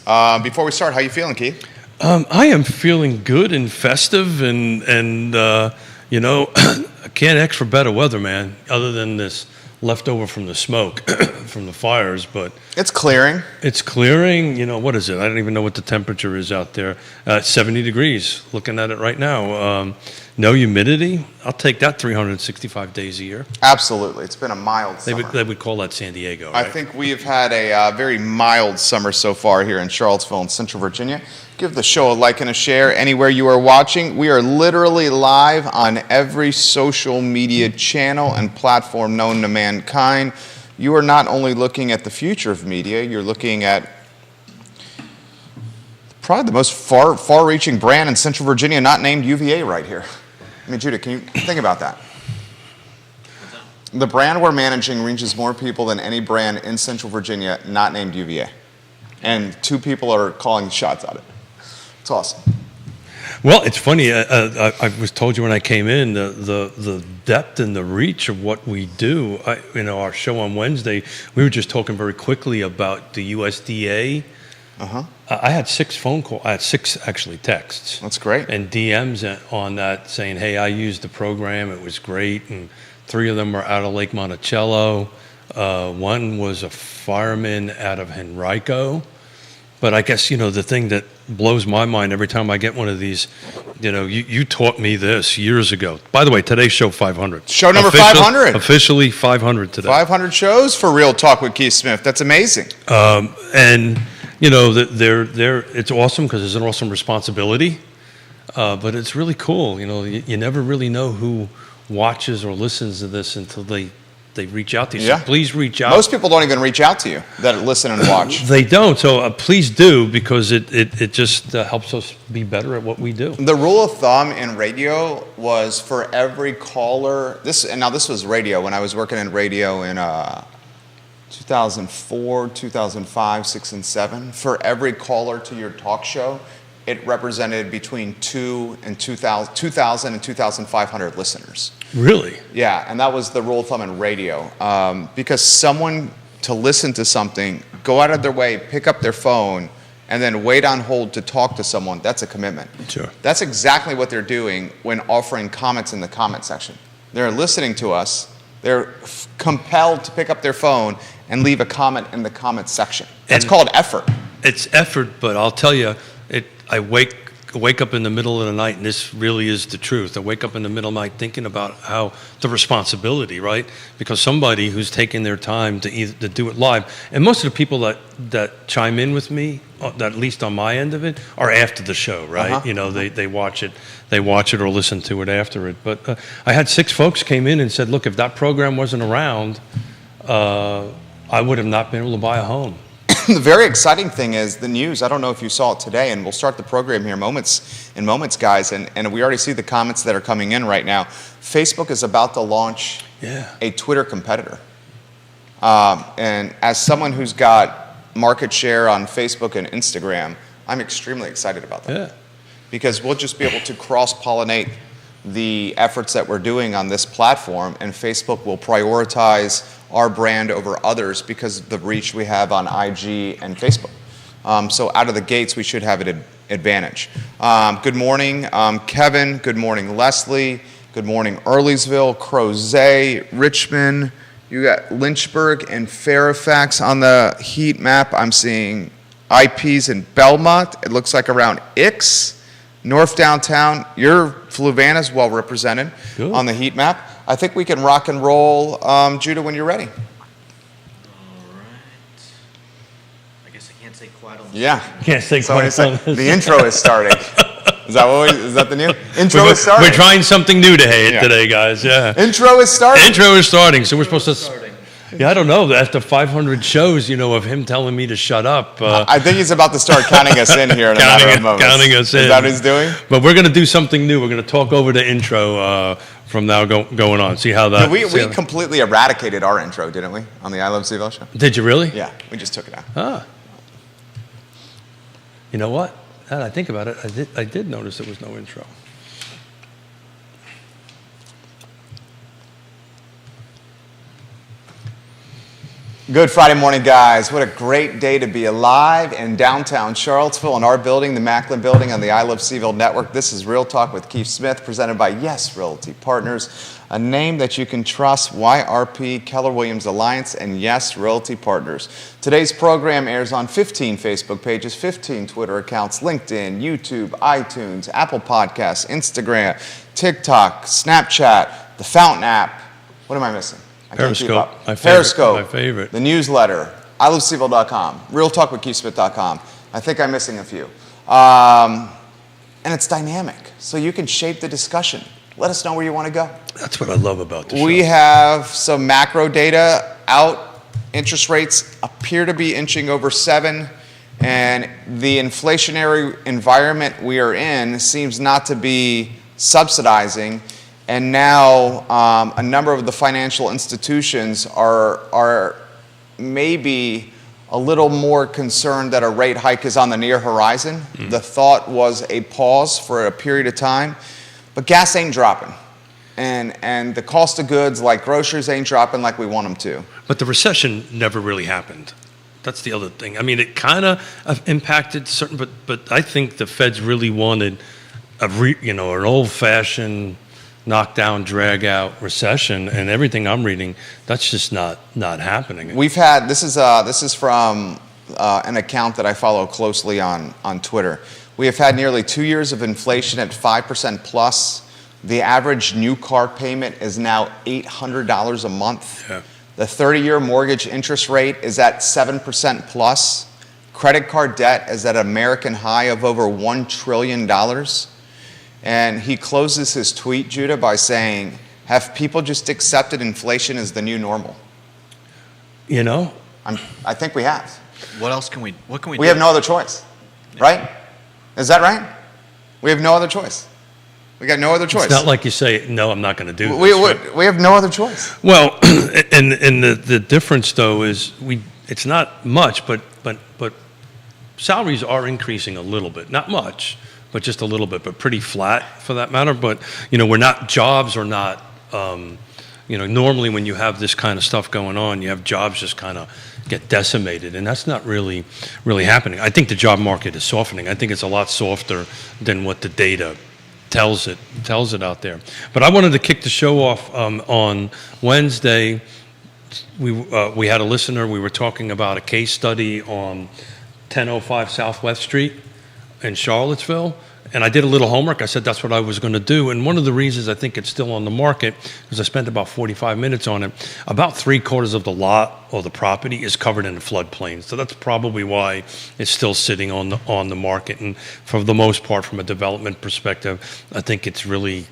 Before we start, how you feeling, Keith? I am feeling good and festive, and I can't ask for better weather, man. Other than this leftover from the smoke from the fires, but It's clearing. it's clearing. What is it? I don't even know what the temperature is out there. 70 degrees. Looking at it right now. No humidity. I'll take that 365 days a year. Absolutely. It's been a mild They summer. would call that San Diego, I right? think we have had a very mild summer so far here in Charlottesville and Central Virginia. Give the show a like and a share anywhere you are watching. We are literally live on every social media channel and platform known to mankind. You are not only looking at the future of media, you're looking at probably the most far-reaching brand in Central Virginia not named UVA right here. I mean, Judah, can you think about that? The brand we're managing reaches more people than any brand in Central Virginia not named UVA. And 2 people are calling shots at it. It's awesome. Well, it's funny. I was told you when I came in the depth and the reach of what we do. Our show on Wednesday, we were just talking very quickly about the USDA. I had 6 phone calls. I had 6 actually texts. That's great. And DMs on that saying, "Hey, I used the program. It was great." And 3 of them were out of Lake Monticello. One was a fireman out of Henrico. But I guess, the thing that blows my mind every time I get one of these, you taught me this years ago. By the way, today's show 500. Show number 500. Officially 500 today. 500 shows for Real Talk with Keith Smith. That's amazing. And, it's awesome because it's an awesome responsibility. But it's really cool. You never really know who watches or listens to this until they reach out to you. Yeah. So please reach out. Most people don't even reach out to you that listen and watch. They don't. So please do, because it just helps us be better at what we do. The rule of thumb in radio was for every caller, this was radio when I was working in radio in 2004, 2005, 6, and 7. For every caller to your talk show, it represented between 2,000 and 2,500 listeners. Really? Yeah, and that was the rule of thumb in radio. Because someone to listen to something, go out of their way, pick up their phone, and then wait on hold to talk to someone, that's a commitment. Sure. That's exactly what they're doing when offering comments in the comment section. They're listening to us. They're compelled to pick up their phone and leave a comment in the comment section. That's called effort. It's effort, but I'll tell you, I wake up in the middle of the night, and this really is the truth. I wake up in the middle of the night thinking about how the responsibility, right? Because somebody who's taking their time to do it live, and most of the people that chime in with me, at least on my end of it, are after the show, right? They watch it or listen to it after it. But I had 6 folks came in and said, "Look, if that program wasn't around, I would have not been able to buy a home." The very exciting thing is the news. I don't know if you saw it today, and we'll start the program here in moments, guys. And we already see the comments that are coming in right now. Facebook is about to launch a Twitter competitor. And as someone who's got market share on Facebook and Instagram, I'm extremely excited about that. Yeah. Because we'll just be able to cross-pollinate the efforts that we're doing on this platform, and Facebook will prioritize our brand over others because of the reach we have on IG and Facebook. So out of the gates, we should have an advantage. Good morning, Kevin. Good morning, Leslie. Good morning, Earlysville, Crozet, Richmond. You got Lynchburg and Fairfax on the heat map. I'm seeing IPs in Belmont. It looks like around Ix. North Downtown, your Fluvanna is well represented on the heat map. I think we can rock and roll, Judah, when you're ready. All right. I guess I can't say quite on this. Yeah. Can't say So quite on this. the intro is starting. Is that the new? Intro is starting. We're trying something new today, guys. Yeah. Intro is starting. Intro is starting, so we're supposed to. Yeah, I don't know. After 500 shows, of him telling me to shut up. I think he's about to start counting us in here in a matter of moments. Counting us in. Is that what he's doing? But we're going to do something new. We're going to talk over the intro from now going on. See how that. We completely eradicated our intro, didn't we, on the I Love CVille show? Did you really? Yeah, we just took it out. Ah. You know what? Now that I think about it, I did notice there was no intro. Good Friday morning, guys. What a great day to be alive in downtown Charlottesville in our building, the Macklin Building on the I Love CVille Network. This is Real Talk with Keith Smith, presented by Yes Realty Partners, a name that you can trust, YRP, Keller Williams Alliance, and Yes Realty Partners. Today's program airs on 15 Facebook pages, 15 Twitter accounts, LinkedIn, YouTube, iTunes, Apple Podcasts, Instagram, TikTok, Snapchat, the Fountain app. What am I missing? I can't keep Periscope, up. my favorite, Periscope, my favorite. the newsletter, ilovecville.com, realtalkwithkeithsmith.com. I think I'm missing a few. And it's dynamic, so you can shape the discussion. Let us know where you want to go. That's what I love about the show. We have some macro data out. Interest rates appear to be inching over 7, and the inflationary environment we are in seems not to be subsidizing. And now a number of the financial institutions are maybe a little more concerned that a rate hike is on the near horizon. The thought was a pause for a period of time, but gas ain't dropping. And the cost of goods like groceries ain't dropping like we want them to. But the recession never really happened. That's the other thing. I mean, it kind of impacted certain, but I think the Feds really wanted an old-fashioned knockdown, drag-out recession, and everything I'm reading, that's just not happening. We've had, this is from an account that I follow closely on Twitter. We have had nearly 2 years of inflation at 5% plus. The average new car payment is now $800 a month. Yeah. The 30-year mortgage interest rate is at 7% plus. Credit card debt is at an American high of over $1 trillion. And he closes his tweet, Judah, by saying, have people just accepted inflation as the new normal? You know? I think we have. What can we do? We have no other choice, right? Is that right? We have no other choice. We got no other choice. It's not like you say, no, I'm not going to do this. We have no other choice. Well, and the difference, though, is it's not much, but salaries are increasing a little bit. Not much, but just a little bit, but pretty flat for that matter. But, jobs are not, normally when you have this kind of stuff going on, you have jobs just kind of get decimated, and that's not really happening. I think the job market is softening. I think it's a lot softer than what the data tells it out there. But I wanted to kick the show off on Wednesday. We had a listener. We were talking about a case study on 1005 Southwest Street in Charlottesville, and I did a little homework. I said that's what I was going to do, and one of the reasons I think it's still on the market, because I spent about 45 minutes on it, about 3/4 of the lot or the property is covered in a floodplain. So that's probably why it's still sitting on the market. And for the most part, from a development perspective, I think it's really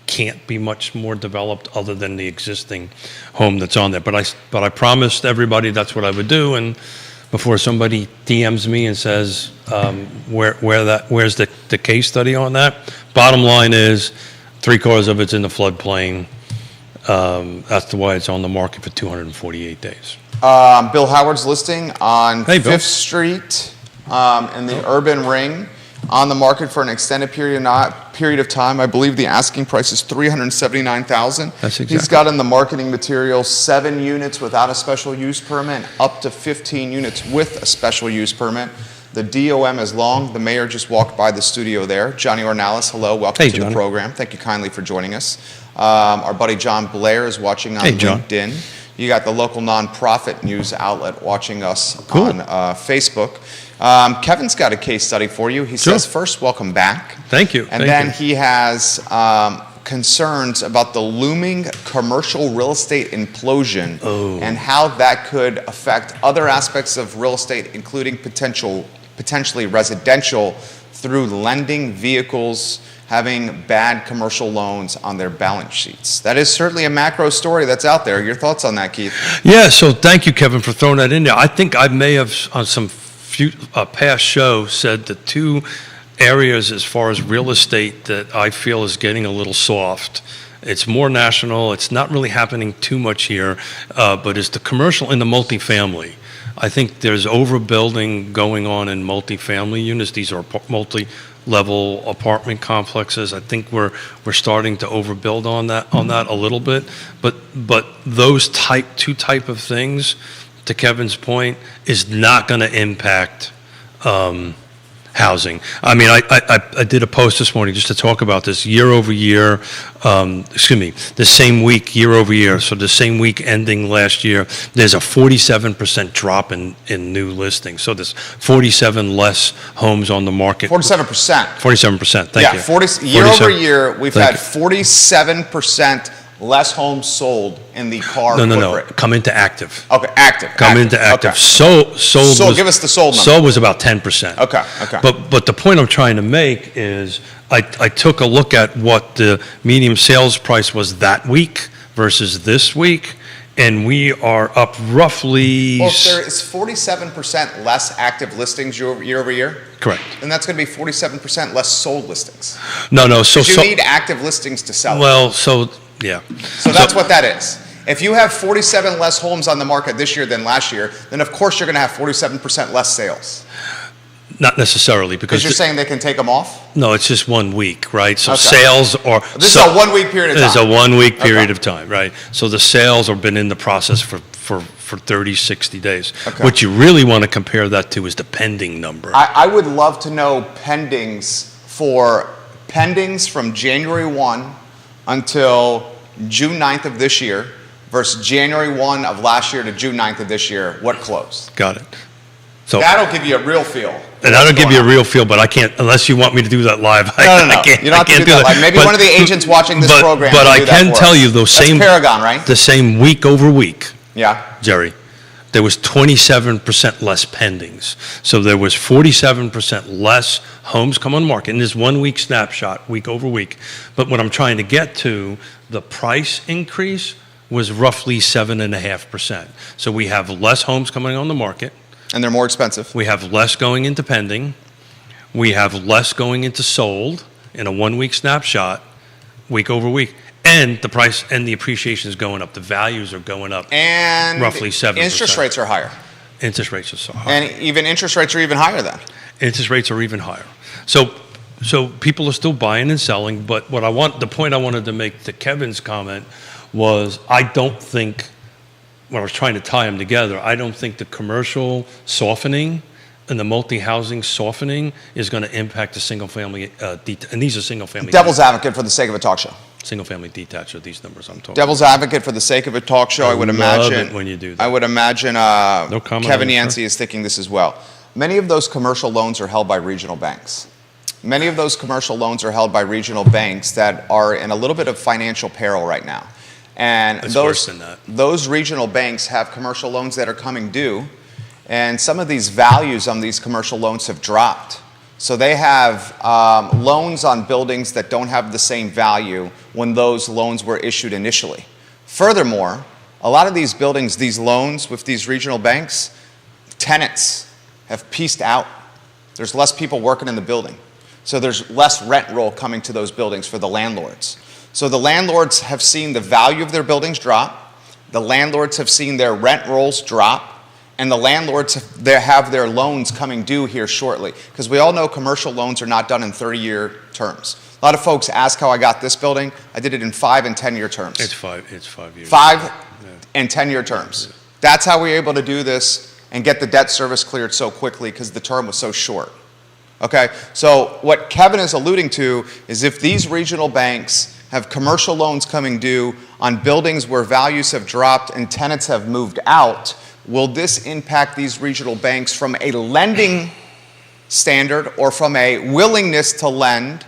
can't be much more developed other than the existing home that's on there. But I promised everybody that's what I would do, and before somebody DMs me and says, where's the case study on that? Bottom line is 3/4 of it's in the floodplain. That's why it's on the market for 248 days. Bill Howard's listing on Hey, Bill. 5th Street in the urban ring, on the market for an extended period of time. I believe the asking price is $379,000. That's exactly. He's got in the marketing materials 7 units without a special use permit, up to 15 units with a special use permit. The DOM is long. The mayor just walked by the studio there. Johnny Ornalis, hello, welcome Hey, to Johnny. the program. Thank you kindly for joining us. Our buddy John Blair is watching on Hey, John. LinkedIn. You got the local nonprofit news outlet watching us Cool. on Facebook. Kevin's got a case study for you. He Sure. says, first, welcome back. Thank you. And Thank then you. he has concerns about the looming commercial real estate implosion and how that could affect other aspects of real estate, including potentially residential, through lending vehicles having bad commercial loans on their balance sheets. That is certainly a macro story that's out there. Your thoughts on that, Keith? Yeah, so thank you, Kevin, for throwing that in there. I think I may have, on some past show, said the 2 areas as far as real estate that I feel is getting a little soft. It's more national. It's not really happening too much here, but it's the commercial and the multifamily. I think there's overbuilding going on in multifamily units. These are multi-level apartment complexes. I think we're starting to overbuild on that a little bit. But those 2 type of things to Kevin's point, is not going to impact housing. I mean, I did a post this morning just to talk about this year over year, the same week year over year. So the same week ending last year, there's a 47% drop in new listings. So there's 47 less homes on the market. 47%. 47%, thank you. 40, year over year, we've Thank had 47% less homes sold in the car No, footprint. come into active. Okay, active. Come into active. Okay. Sold Sold, was, give us the sold number. Sold was about 10%. Okay, okay. But the point I'm trying to make is I took a look at what the median sales price was that week versus this week, and we are up roughly. Well, if there is 47% less active listings year over year, Correct. then that's going to be 47% less sold listings. No. So You need active listings to sell it. well, so yeah. So that's what that is. If you have 47 less homes on the market this year than last year, then of course you're going to have 47% less sales. Not necessarily Because because you're saying they can take them off? no, it's just 1 week, right? So Okay. sales are This is a 1 week period of time. It's a 1 week period Okay. of time, right? So the sales have been in the process for 30, 60 days. Okay. What you really want to compare that to is the pending number. I would love to know pendings from January 1 until June 9th of this year versus January 1 of last year to June 9th of this year. What closed? Got it. So That'll give you a real feel. and that'll give you a real feel, but I can't unless you want me to do that live. No. I can't, You don't have to I can't do that. Like maybe But- one of the agents watching this program But can I do that can for tell us. you those That's same Paragon, right? the same week over week, Yeah. Jerry, there was 27% less pendings. So there was 47% less homes come on the market in this 1 week snapshot, week over week. But what I'm trying to get to, the price increase was roughly 7.5%. So we have less homes coming on the market. And they're more expensive. We have less going into pending. We have less going into sold in a 1 week snapshot, week over week. And the price and the appreciation is going up. The values are going up. And Roughly 7%. interest rates are higher. Interest rates are so high. And even interest rates are even higher then. Interest rates are even higher. So people are still buying and selling, but the point I wanted to make to Kevin's comment was I don't think, when I was trying to tie them together, I don't think the commercial softening and the multi-housing softening is going to impact the single-family, and these are single-family. Devil's advocate for the sake of a talk show. Single-family detached are these numbers I'm talking Devil's advocate for the sake of a talk show. I would love imagine it when you do that. I would imagine No comment Kevin on it, Yancey is thinking this as well. Many of those commercial loans are held by regional banks. Many of those commercial loans are held by regional banks that are in a little bit of financial peril right now. And It's worse than that. those regional banks have commercial loans that are coming due, and some of these values on these commercial loans have dropped. So they have loans on buildings that don't have the same value when those loans were issued initially. Furthermore, a lot of these buildings, these loans with these regional banks, tenants have pieced out. There's less people working in the building. So there's less rent roll coming to those buildings for the landlords. So the landlords have seen the value of their buildings drop, the landlords have seen their rent rolls drop, and the landlords have their loans coming due here shortly. Because we all know commercial loans are not done in 30-year terms. A lot of folks ask how I got this building. I did it in 5 and 10-year terms. It's 5 years. 5 and 10-year terms. That's how we were able to do this and get the debt service cleared so quickly because the term was so short. Okay, so what Kevin is alluding to is if these regional banks have commercial loans coming due on buildings where values have dropped and tenants have moved out, will this impact these regional banks from a lending standard or from a willingness to lend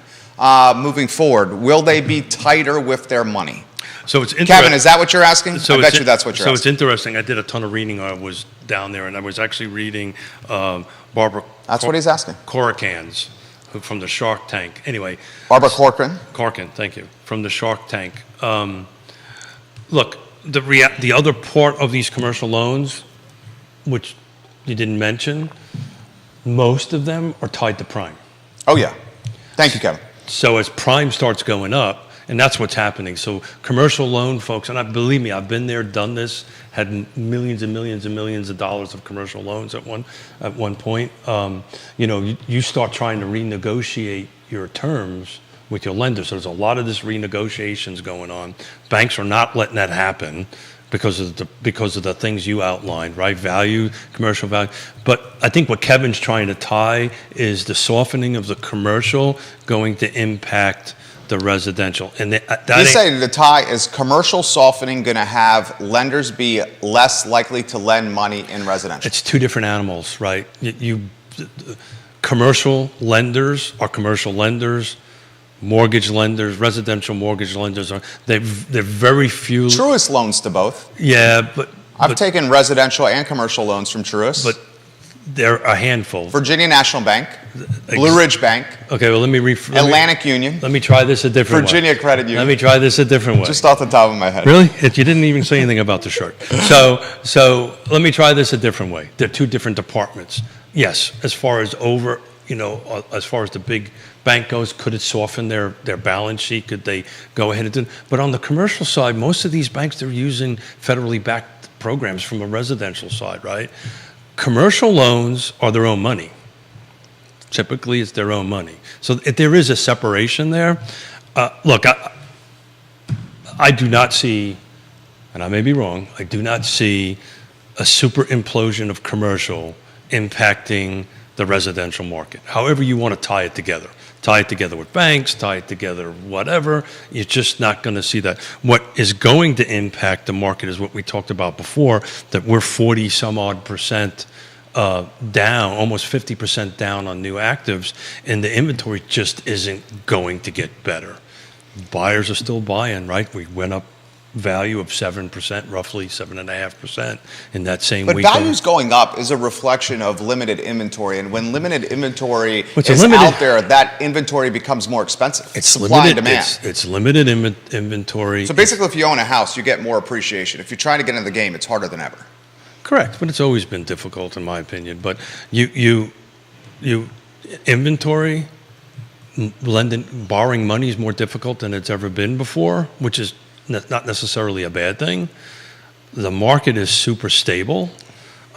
moving forward? Will they be tighter with their money? So it's Kevin, is that what you're asking? I bet you that's what you're So asking. it's interesting. I did a ton of reading. I was down there, and I was actually reading Barbara. That's what he's asking. Corcoran's, from the Shark Tank. Anyway. Barbara Corcoran. Corcoran, thank you, from the Shark Tank. Look, the other part of these commercial loans, which you didn't mention, most of them are tied to prime. Oh, yeah. Thank you, Kevin. So as prime starts going up, and that's what's happening. So commercial loan folks, and believe me, I've been there, done this, had millions and millions and millions of dollars of commercial loans at one point. You start trying to renegotiate your terms with your lender. So there's a lot of this renegotiations going on. Banks are not letting that happen because of the things you outlined, right? Value, commercial value. But I think what Kevin's trying to tie is the softening of the commercial going to impact the residential. And that You say the tie is commercial softening going to have lenders be less likely to lend money in residential? it's two different animals, right? Commercial lenders are commercial lenders. Mortgage lenders, residential mortgage lenders they're very few. Truist loans to both. Yeah, but I've taken residential and commercial loans from Truist. but they're a handful. Virginia National Bank, Blue Ridge Bank, Okay, well let me Atlantic Union, let me try this a different Virginia way. Credit Union. Let me try this a different way. Just off the top of my head. Really? You didn't even say anything about the shirt. So let me try this a different way. They're two different departments. Yes, as far as as far as the big bank goes, could it soften their balance sheet? Could they go ahead and do? But on the commercial side, most of these banks, they're using federally backed programs from the residential side, right? Commercial loans are their own money. Typically, it's their own money. So if there is a separation there. Look, I do not see, and I may be wrong, I do not see a super implosion of commercial impacting the residential market. However you want to tie it together. Tie it together with banks, tie it together whatever. You're just not going to see that. What is going to impact the market is what we talked about before, that we're 40 some odd percent down, almost 50% down on new actives, and the inventory just isn't going to get better. Buyers are still buying, right? We went up value of 7%, roughly 7.5% in that same But week. values going up is a reflection of limited inventory, and when limited inventory It's is limited- out there, that inventory becomes more expensive. It's supply limited, and demand. It's limited inventory. So basically, if you own a house, you get more appreciation. If you're trying to get into the game, it's harder than ever. Correct, but it's always been difficult in my opinion. But you inventory, borrowing money is more difficult than it's ever been before, which is not necessarily a bad thing. The market is super stable,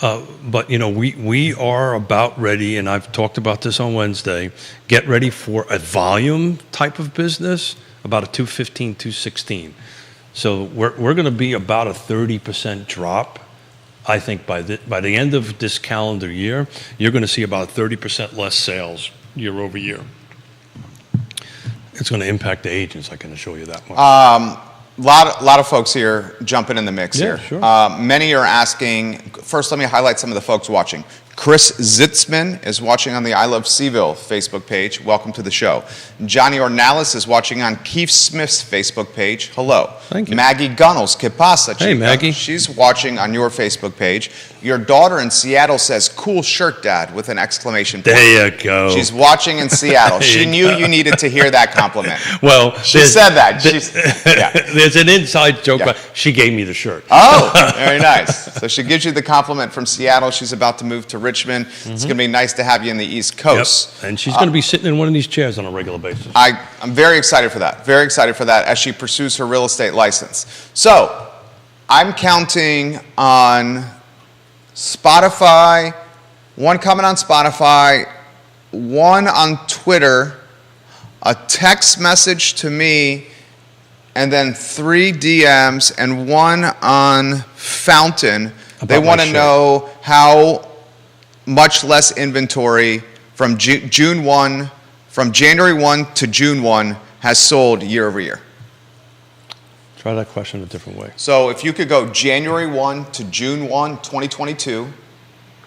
but we are about ready, and I've talked about this on Wednesday. Get ready for a volume type of business, about a 215, 216. So we're going to be about a 30% drop. I think by the end of this calendar year, you're going to see about 30% less sales year over year. It's going to impact the agents, I can assure you that much. Lot of folks here jumping in the mix Yeah, here. sure. Many are asking, first let me highlight some of the folks watching. Chris Zitzman is watching on the I Love Seville Facebook page. Welcome to the show. Johnny Ornalis is watching on Keith Smith's Facebook page. Hello. Thank you. Maggie Gunnels, que pasa, chica? Hey, Maggie. She's watching on your Facebook page. Your daughter in Seattle says, cool shirt, Dad, with an exclamation point. There you go. She's watching in Seattle. There She you knew go. you needed to hear that compliment. Well, She there's- said that. Yeah. There's an inside joke. Yeah. About, she gave me the shirt. Oh, very nice. So she gives you the compliment from Seattle. She's about to move to Richmond. It's going to be nice to have you in the East Coast. Yep. And she's going to be sitting in one of these chairs on a regular basis. I'm very excited for that. Very excited for that as she pursues her real estate license. So I'm counting on Spotify, one comment on Spotify, one on Twitter, a text message to me, and then 3 DMs and one on Fountain. They About my want to shirt. know how much less inventory from June 1, from January 1 to June 1 has sold year over year. Try that question a different way. So if you could go January 1 to June 1, 2022,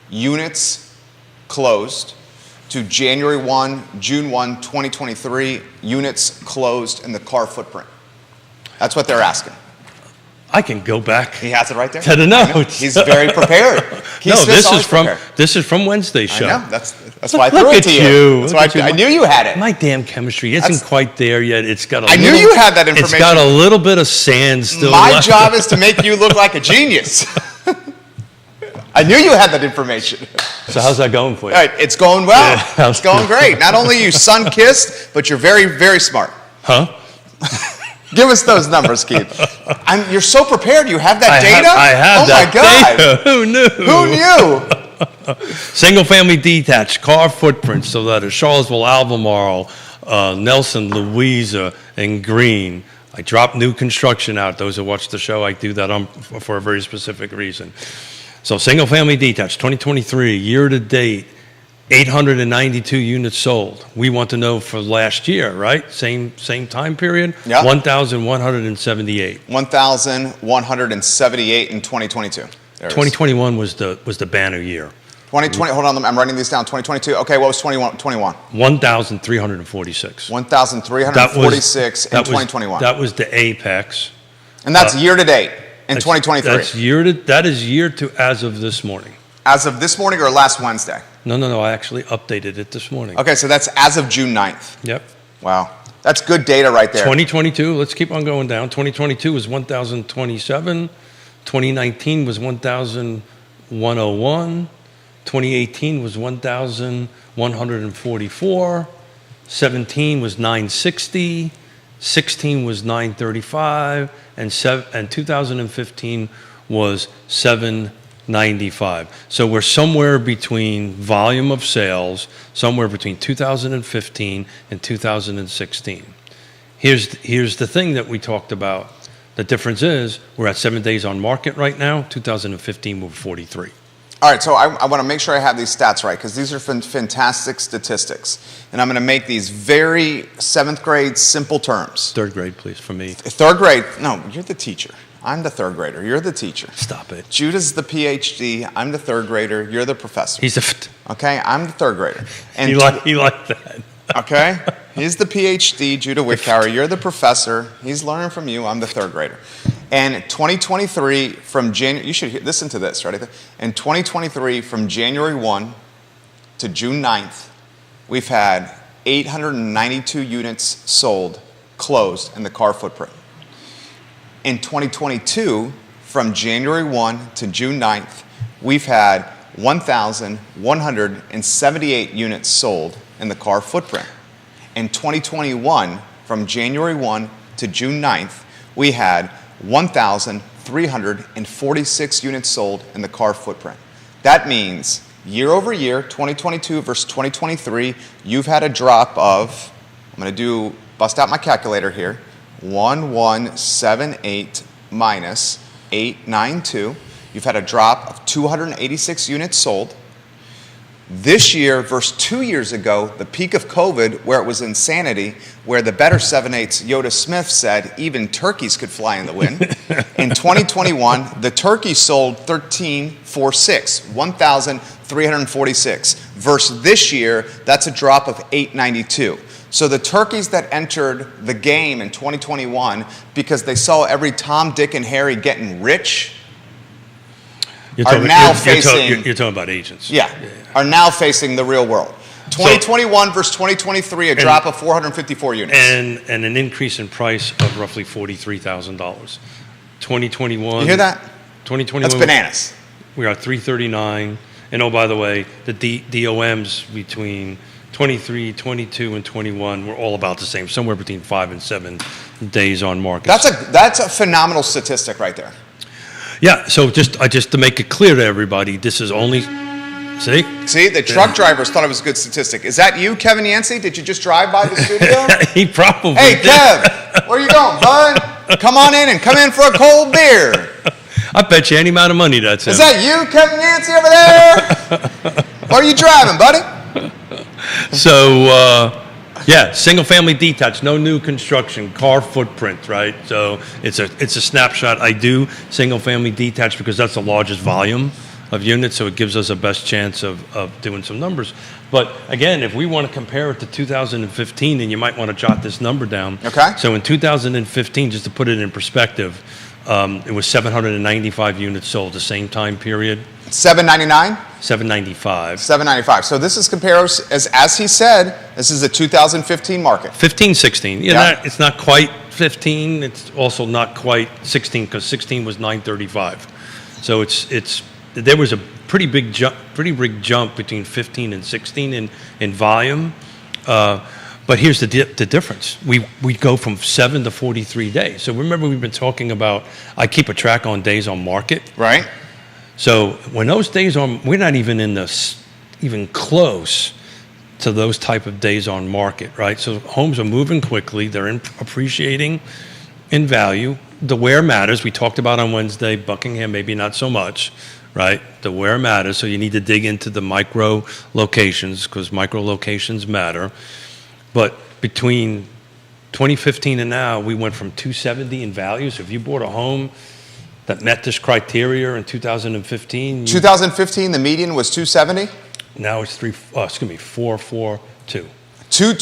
units closed, to January 1, June 1, 2023, units closed in the car footprint. That's what they're asking. I can go back He has it right there. to the I know. notes. He's very prepared. Keith No, Smith's always prepared. this is from Wednesday's show. I know. That's why I threw Look it at to you. you. That's Look why at you. I knew you had it. My damn chemistry isn't That's- quite there yet. It's got a I knew little- you had that It's information. got a little bit of sand still My left. job is to make you look like a genius. I knew you had that information. So how's that going for you? All right, it's going well. Yeah. It's going great. Not only are you sun-kissed, but you're very, very smart. Huh? Give us those numbers, Keith. You're so prepared. You have that data? I have oh that my God. data. Who knew? Who knew? Single-family detached car footprints, so that is Charlottesville, Albemarle, Nelson, Louisa, and Green. I drop new construction out. Those who watch the show, I do that for a very specific reason. So single-family detached, 2023, year-to-date, 892 units sold. We want to know for last year, right? Same time period? Yeah. 1,178. 1,178 in 2022. There it is. 2021 was the banner year. 2020, hold on, I'm writing these down. 2022, okay, what was 21? 1,346. 1,346 in 2021. That was the apex. And that's year to date in 2023. That is year to as of this morning. As of this morning or last Wednesday? No, I actually updated it this morning. Okay, so that's as of June 9th. Yep. Wow. That's good data right there. 2022, let's keep on going down. 2022 was 1,027. 2019 was 1,101. 2018 was 1,144. 17 was 960. 16 was 935. And 2015 was 795. So we're somewhere between volume of sales, somewhere between 2015 and 2016. Here's the thing that we talked about. The difference is we're at 7 days on market right now. 2015 we were 43. All right, so I want to make sure I have these stats right because these are fantastic statistics. And I'm going to make these very 7th grade simple terms. 3rd grade, please, for me. 3rd grade, no, you're the teacher. I'm the 3rd grader. You're the teacher. Stop it. Judah's the PhD. I'm the 3rd grader. You're the professor. He's Okay, I'm the 3rd grader. And he liked that. Okay, he's the PhD, Judah Wickower. You're the professor. He's learning from you. I'm the 3rd grader. And 2023 from January, you should listen to this, right? In 2023 from January 1 to June 9th, we've had 892 units sold, closed in the car footprint. In 2022, from January 1 to June 9th, we've had 1,178 units sold in the car footprint. In 2021, from January 1 to June 9th, we had 1,346 units sold in the car footprint. That means year over year, 2022 versus 2023, you've had a drop of, I'm going to bust out my calculator here, 1178 minus 892. You've had a drop of 286 units sold. This year versus 2 years ago, the peak of COVID, where it was insanity, where the better 7/8 Yoda Smith said even turkeys could fly in the wind. In 2021, the turkeys sold 1,346. Versus this year, that's a drop of 892. So the turkeys that entered the game in 2021 because they saw every Tom, Dick, and Harry getting rich You're talking about agents. Yeah, are now facing the real world. 2021 versus 2023, a drop of 454 units. And an increase in price of roughly $43,000. 2021. You hear that? 2021. That's bananas. We are 339. And oh, by the way, the DOMs between 23, 22, and 21 were all about the same, somewhere between 5 and 7 days on market. That's a phenomenal statistic right there. Yeah, so just to make it clear to everybody, this is only, see, the truck drivers thought it was a good statistic. Is that you, Kevin Yancey? Did you just drive by the studio? He probably Hey, did. Kev, where you going, bud? Come on in and come in for a cold beer. I bet you any amount of money that's Is that you, Kevin Yancey, over there? Where are you driving, buddy? So, yeah, single-family detached, no new construction, car footprint, right? So it's a snapshot. I do single-family detached because that's the largest volume of units, so it gives us a best chance of doing some numbers. But again, if we want to compare it to 2015, then you might want to jot this number down. Okay. So in 2015, just to put it in perspective, it was 795 units sold the same time period. 799? 795. 795. So this is compares, as he said, this is a 2015 market. 15, 16. Yeah. It's not quite 15. It's also not quite 16 because 16 was 935. So there was a pretty big jump between 15 and 16 in volume. But here's the difference. We go from 7 to 43 days. So remember we've been talking about, I keep a track on days on market. Right. So when those days we're not even even close to those type of days on market, right? So homes are moving quickly, they're appreciating. in value. The where matters. We talked about on Wednesday, Buckingham, maybe not so much, right? The where matters. So you need to dig into the micro locations because micro locations matter. But between 2015 and now, we went from 270 in value. So if you bought a home that met this criteria in 2015, 2015, the median was 270. now it's 442.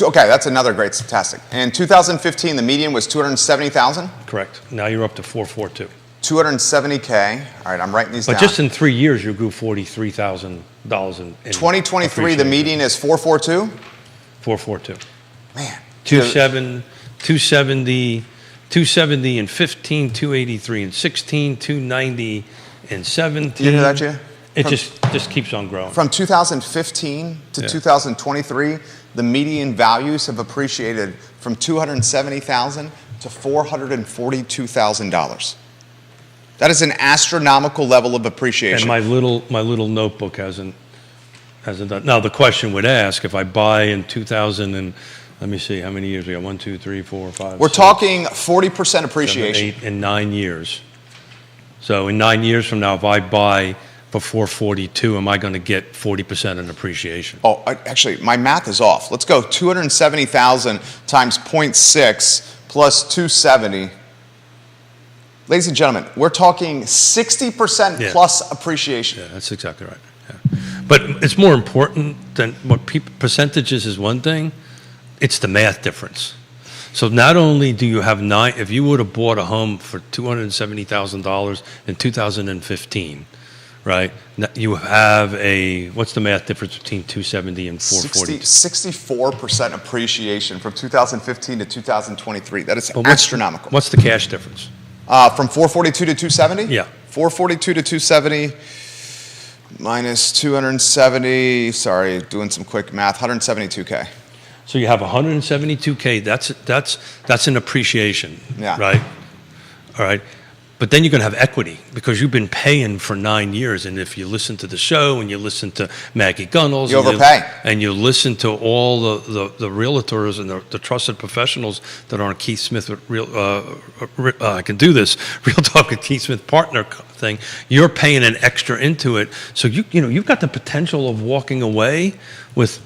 Okay, that's another great statistic. In 2015, the median was 270,000. Correct. Now you're up to 442. 270K. All right, I'm writing these But down. just in 3 years, you grew $43,000 in 2023, the appreciation. median is 442. 442. Man. 270 in 15, 283 in 16, 290 in 17. You hear that, Jay? It just keeps on growing. From 2015 to Yeah. 2023, the median values have appreciated from $270,000 to $442,000. That is an astronomical level of appreciation. And my little notebook hasn't done. Now the question would ask if I buy in 2000 and let me see how many years we got. 1, 2, 3, 4, 5. We're 6, talking 40% 7, appreciation. 8 in 9 years. So in 9 years from now, if I buy for 442, am I going to get 40% in appreciation? Oh, actually, my math is off. Let's go 270,000 times 0.6 plus 270. Ladies and gentlemen, we're talking 60% Yeah. plus appreciation. Yeah, that's exactly right. Yeah. But it's more important than what percentages is one thing. It's the math difference. So not only do you have if you would have bought a home for $270,000 in 2015, right? You have what's the math difference between 270 and 440? 64% appreciation from 2015 to 2023. That is But astronomical. What's the cash difference? From 442 to 270? Yeah. 442 to 270 minus 270, sorry, doing some quick math, 172K. So you have 172K. That's an appreciation, Yeah. right? All right. But then you're going to have equity because you've been paying for 9 years. And if you listen to the show and you listen to Maggie Gunnels, You overpay. and you listen to all the realtors and the trusted professionals that are on Keith Smith, I can do this, Real Talk with Keith Smith partner thing, you're paying an extra into it. So you've got the potential of walking away with,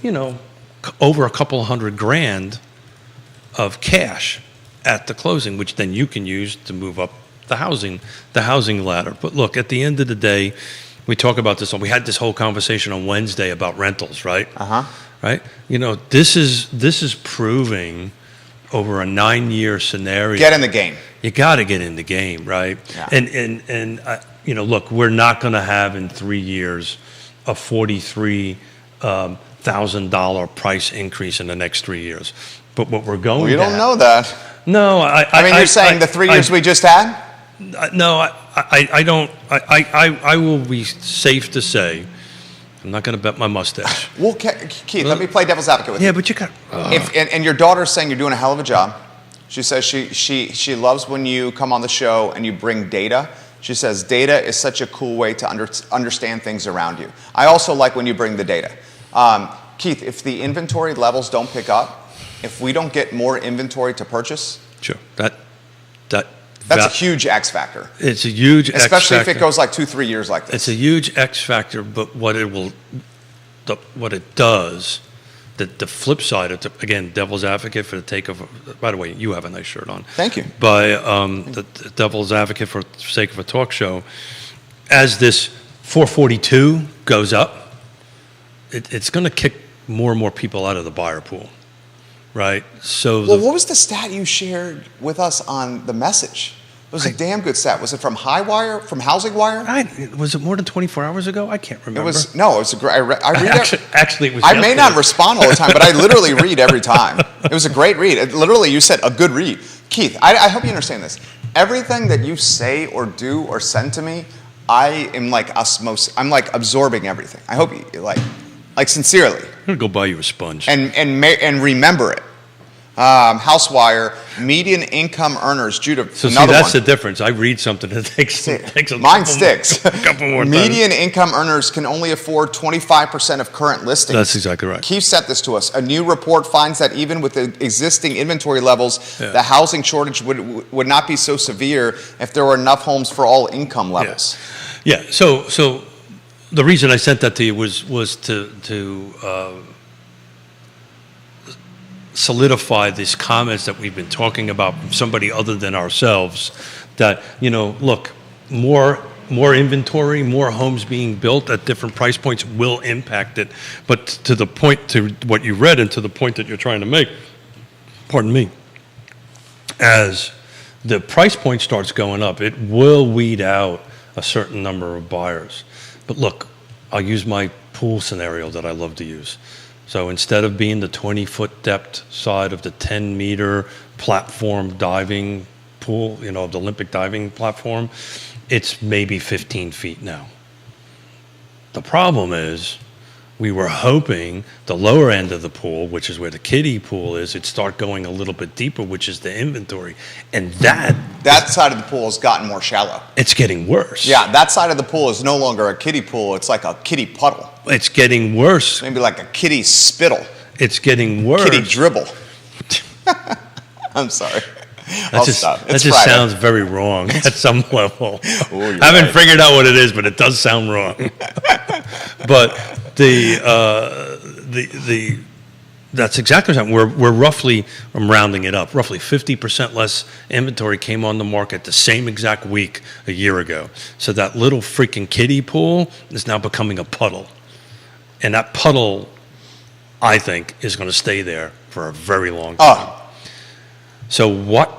over a couple $100,000 of cash at the closing, which then you can use to move up the housing ladder. But look, at the end of the day, we talk about this. We had this whole conversation on Wednesday about rentals, right? Right. This is proving over a 9-year scenario. Get in the game. You got to get in the game, right? Yeah. And look, we're not going to have in 3 years a $43,000 price increase in the next 3 years. But what we're going We to don't know that. No, I mean, you're saying the 3 years we just had? No, I don't. I will be safe to say, I'm not going to bet my mustache. Well, Keith, let me play devil's advocate with you. Yeah, but you got. And your daughter's saying you're doing a hell of a job. She says she loves when you come on the show and you bring data. She says data is such a cool way to understand things around you. I also like when you bring the data. Keith, if the inventory levels don't pick up, if we don't get more inventory to purchase, Sure. That's a huge X factor. It's a huge X factor. Especially if it goes like 2-3 years like this. It's a huge X factor, but what it does, the flip side of it, again, devil's advocate for the take of, by the way, you have a nice shirt on. Thank you. By the devil's advocate for the sake of a talk show, as this 442 goes up, it's going to kick more and more people out of the buyer pool, right? So Well, what was the stat you shared with us on the message? It was a damn good stat. Was it from Highwire, from Housing Wire? Was it more than 24 hours ago? I can't remember. It was no. It was a great. I read Actually, it was. I may not yesterday. respond all the time, but I literally read every time. It was a great read. Literally, you said a good read. Keith, I hope you understand this. Everything that you say or do or send to me, I am like osmosis. I'm like absorbing everything. I hope you like sincerely. I'm gonna go buy you a sponge. And remember it. Housewire, median income earners, Judah, So see, another that's one. the difference. I read something that takes a Mine couple sticks. a couple more times. Median income earners can only afford 25% of current listings. That's exactly right. Keith sent this to us. A new report finds that even with the existing inventory levels, the housing shortage would not be so severe if there were enough homes for all income levels. Yeah. So the reason I sent that to you was to solidify these comments that we've been talking about from somebody other than ourselves. That, look, more inventory, more homes being built at different price points will impact it. But to the point, to what you read and to the point that you're trying to make, pardon me, as the price point starts going up, it will weed out a certain number of buyers. But look, I'll use my pool scenario that I love to use. So instead of being the 20-foot depth side of the 10-meter platform diving pool, the Olympic diving platform, it's maybe 15 feet now. The problem is we were hoping the lower end of the pool, which is where the kiddie pool is, it'd start going a little bit deeper, which is the inventory. And That side of the pool has gotten more shallow. it's getting worse. Yeah, that side of the pool is no longer a kiddie pool. It's like a kiddie puddle. It's getting worse. Maybe like a kiddie spittle, It's getting worse. kiddie dribble. I'm sorry. I'll stop. That It's just Friday. sounds very wrong at some level. you're I haven't right. figured out what it is, but it does sound wrong. But that's exactly what we're roughly, I'm rounding it up, roughly 50% less inventory came on the market the same exact week a year ago. So that little freaking kiddie pool is now becoming a puddle. And that puddle, I think, is going to stay there for a very long time. Oh, So what,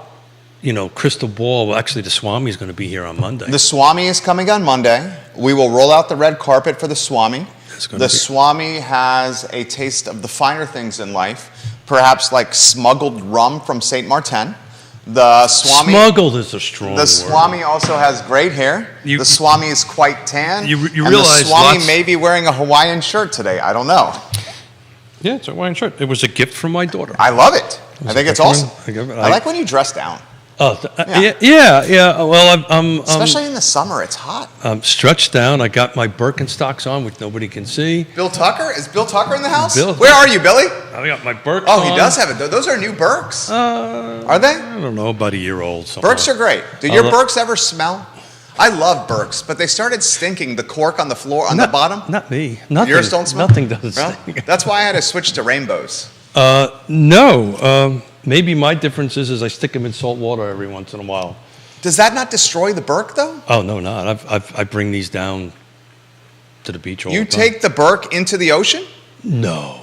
crystal ball, well, actually the Swami is going to be here on Monday. the Swami is coming on Monday. We will roll out the red carpet for the Swami. It's gonna The be- Swami has a taste of the finer things in life, perhaps like smuggled rum from St. Martin. The Swami, Smuggled is a strong the word. Swami also has great hair. The Swami is quite tan. You and realize the Swami lots- may be wearing a Hawaiian shirt today. I don't know. Yeah, it's a Hawaiian shirt. It was a gift from my daughter. I love it. I think it's awesome. I I like when you dress down, Yeah. Well, especially in the summer. It's hot. I'm stretched down. I got my Birkenstocks on, which nobody can see. Bill Tucker? Is Bill Tucker in the house? Bill- Where are you, Billy? I got my Birks Oh, on. he does have it. Those are new Birks. Are they? I don't know, about a year old. Something. Birks are great. Do your Birks ever smell? I love Birks, but they started stinking. The cork on the floor, on the bottom. Not me. Nothing. Yours don't smell? Nothing does Well, stink. that's why I had to switch to rainbows. No. Maybe my difference is I stick them in salt water every once in a while. Does that not destroy the Birk, though? Oh, no, not. I bring these down to the beach all You the time. take the Birk into the ocean? No.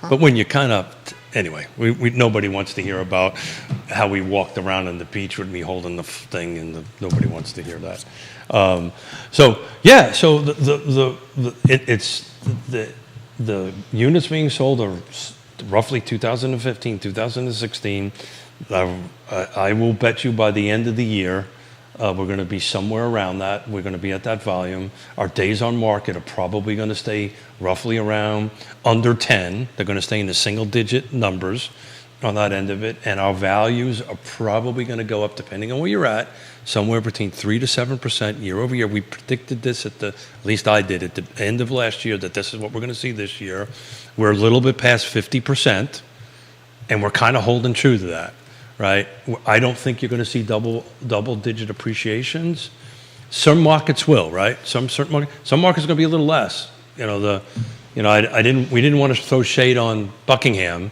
But when you kind of, anyway, we nobody wants to hear about how we walked around on the beach with me holding the thing, and nobody wants to hear that. So the units being sold are roughly 2015, 2016. I will bet you by the end of the year, we're going to be somewhere around that. We're going to be at that volume. Our days on market are probably going to stay roughly around under 10. They're going to stay in the single-digit numbers on that end of it. And our values are probably going to go up, depending on where you're at, somewhere between 3 to 7% year over year. We predicted this at least I did at the end of last year, that this is what we're going to see this year. We're a little bit past 50%, and we're kind of holding true to that. Right? I don't think you're going to see double-digit appreciations. Some markets will, right? Some markets are going to be a little less. We didn't want to throw shade on Buckingham,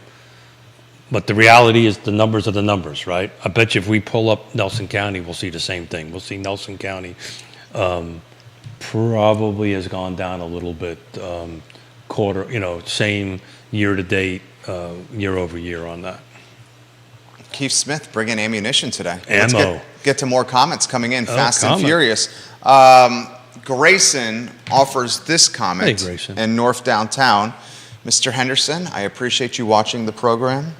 but the reality is the numbers are the numbers, right? I bet you if we pull up Nelson County, we'll see the same thing. We'll see Nelson County probably has gone down a little bit, same year to date, year over year on that. Keith Smith bringing ammunition today. Ammo. Let's get to more comments coming in, fast and comment. furious. Grayson offers this comment Hey, Grayson. in North Downtown. Mr. Henderson, I appreciate you watching the program.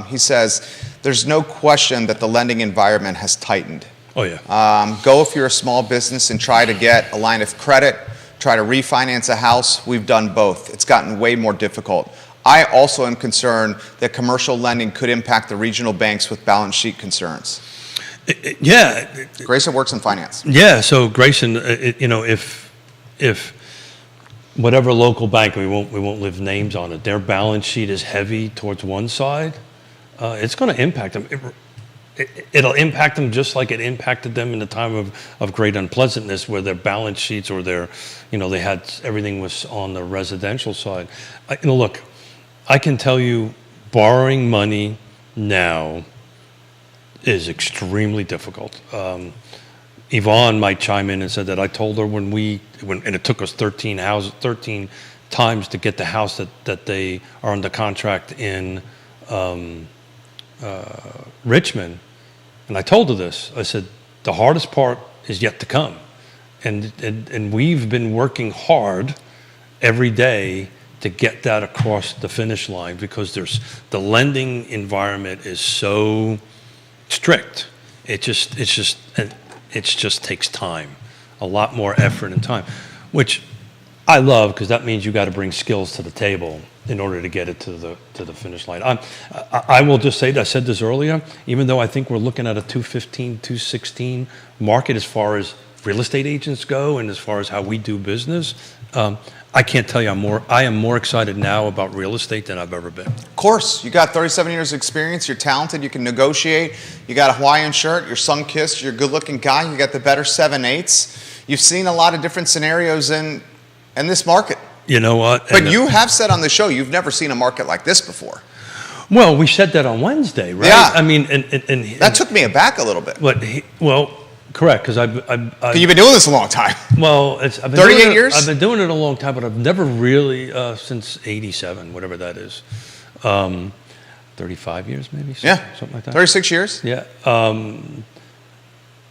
He says, there's no question that the lending environment has tightened. Oh, yeah. Go if you're a small business and try to get a line of credit, try to refinance a house. We've done both. It's gotten way more difficult. I also am concerned that commercial lending could impact the regional banks with balance sheet concerns. Yeah. Grayson works in finance. Yeah, so Grayson, if whatever local bank, we won't leave names on it, their balance sheet is heavy towards one side, it's going to impact them. It'll impact them just like it impacted them in the time of great unpleasantness, where their balance sheets or their, they had everything was on the residential side. Look, I can tell you, borrowing money now is extremely difficult. Yvonne might chime in and said that I told her when it took us 13 times to get the house that they are under contract in Richmond. And I told her this. I said, the hardest part is yet to come. And we've been working hard every day to get that across the finish line, because the lending environment is so strict. It just takes time, a lot more effort and time, which I love, because that means you got to bring skills to the table in order to get it to the finish line. I will just say that I said this earlier, even though I think we're looking at a 215, 216 market as far as real estate agents go and as far as how we do business, I can't tell you I am more excited now about real estate than I've ever been. Of course, you got 37 years of experience, you're talented, you can negotiate, you got a Hawaiian shirt, you're sun-kissed, you're a good-looking guy, you got the better 7/8. You've seen a lot of different scenarios in this market. You know what? But you have said on the show you've never seen a market like this before. Well, we said that on Wednesday, right? Yeah. I mean, and that took me aback a little bit. Correct, because You've been doing this a long time. Well, I've been 38 years? I've been doing it a long time, but I've never really, since 87, whatever that is, 35 years maybe? Something like that. 36 years? Yeah.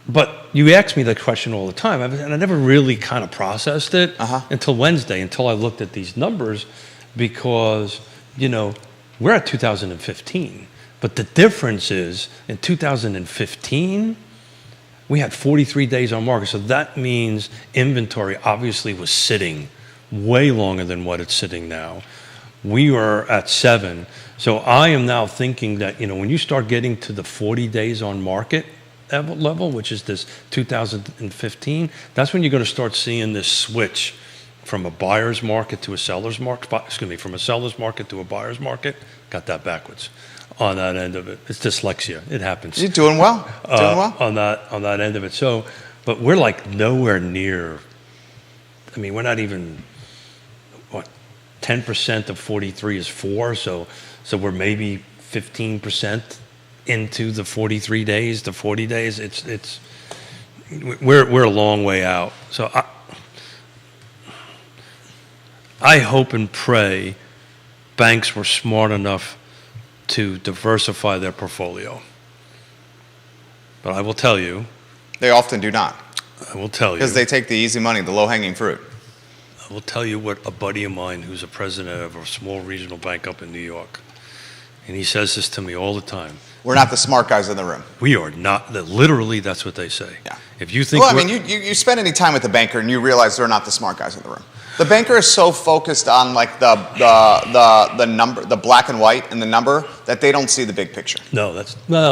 But you ask me that question all the time, and I never really kind of processed it until Wednesday, until I looked at these numbers, because, we're at 2015, but the difference is in 2015, we had 43 days on market. So that means inventory obviously was sitting way longer than what it's sitting now. We were at 7. So I am now thinking that, when you start getting to the 40 days on market level, which is this 2015, that's when you're going to start seeing this switch from a buyer's market to a seller's market, from a seller's market to a buyer's market. Got that backwards. On that end of it, it's dyslexia. It happens. You're doing well. On that end of it. So, but we're like nowhere near. I mean, we're not even 10% of 43 is 4. So we're maybe 15% into the 43 days, the 40 days. We're a long way out. So I hope and pray banks were smart enough to diversify their portfolio. But I will tell you. They often do not. I will tell you. Because they take the easy money, the low-hanging fruit. I will tell you what a buddy of mine who's a president of a small regional bank up in New York, and he says this to me all the time. We're not the smart guys in the room. We are not. Literally, that's what they say. Yeah. If you think. Well, I mean, you spend any time with the banker and you realize they're not the smart guys in the room. The banker is so focused on like the number, the black and white and the number, that they don't see the big picture. No,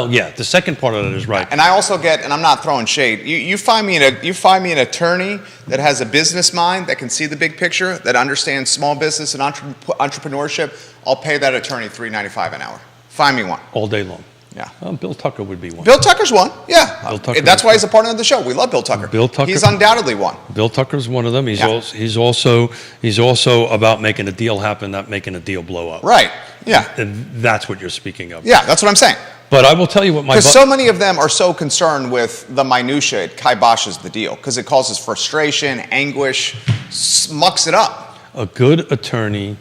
yeah. The second part of it is right. And I also get, and I'm not throwing shade. You find me an attorney that has a business mind, that can see the big picture, that understands small business and entrepreneurship. I'll pay that attorney $3.95 an hour. Find me one. All day long. Yeah. Bill Tucker would be one. Bill Tucker's one. Yeah. Bill Tucker That's why he's a partner of the show. We love Bill Tucker. Bill Tucker. He's undoubtedly one. Bill Tucker's one of them. He's Yeah. he's also about making a deal happen, not making a deal blow up. Right. Yeah. And that's what you're speaking of. Yeah, that's what I'm saying. But I will tell you what my Because so many of them are so concerned with the minutia, it kiboshes the deal because it causes frustration, anguish, mucks it up. A good attorney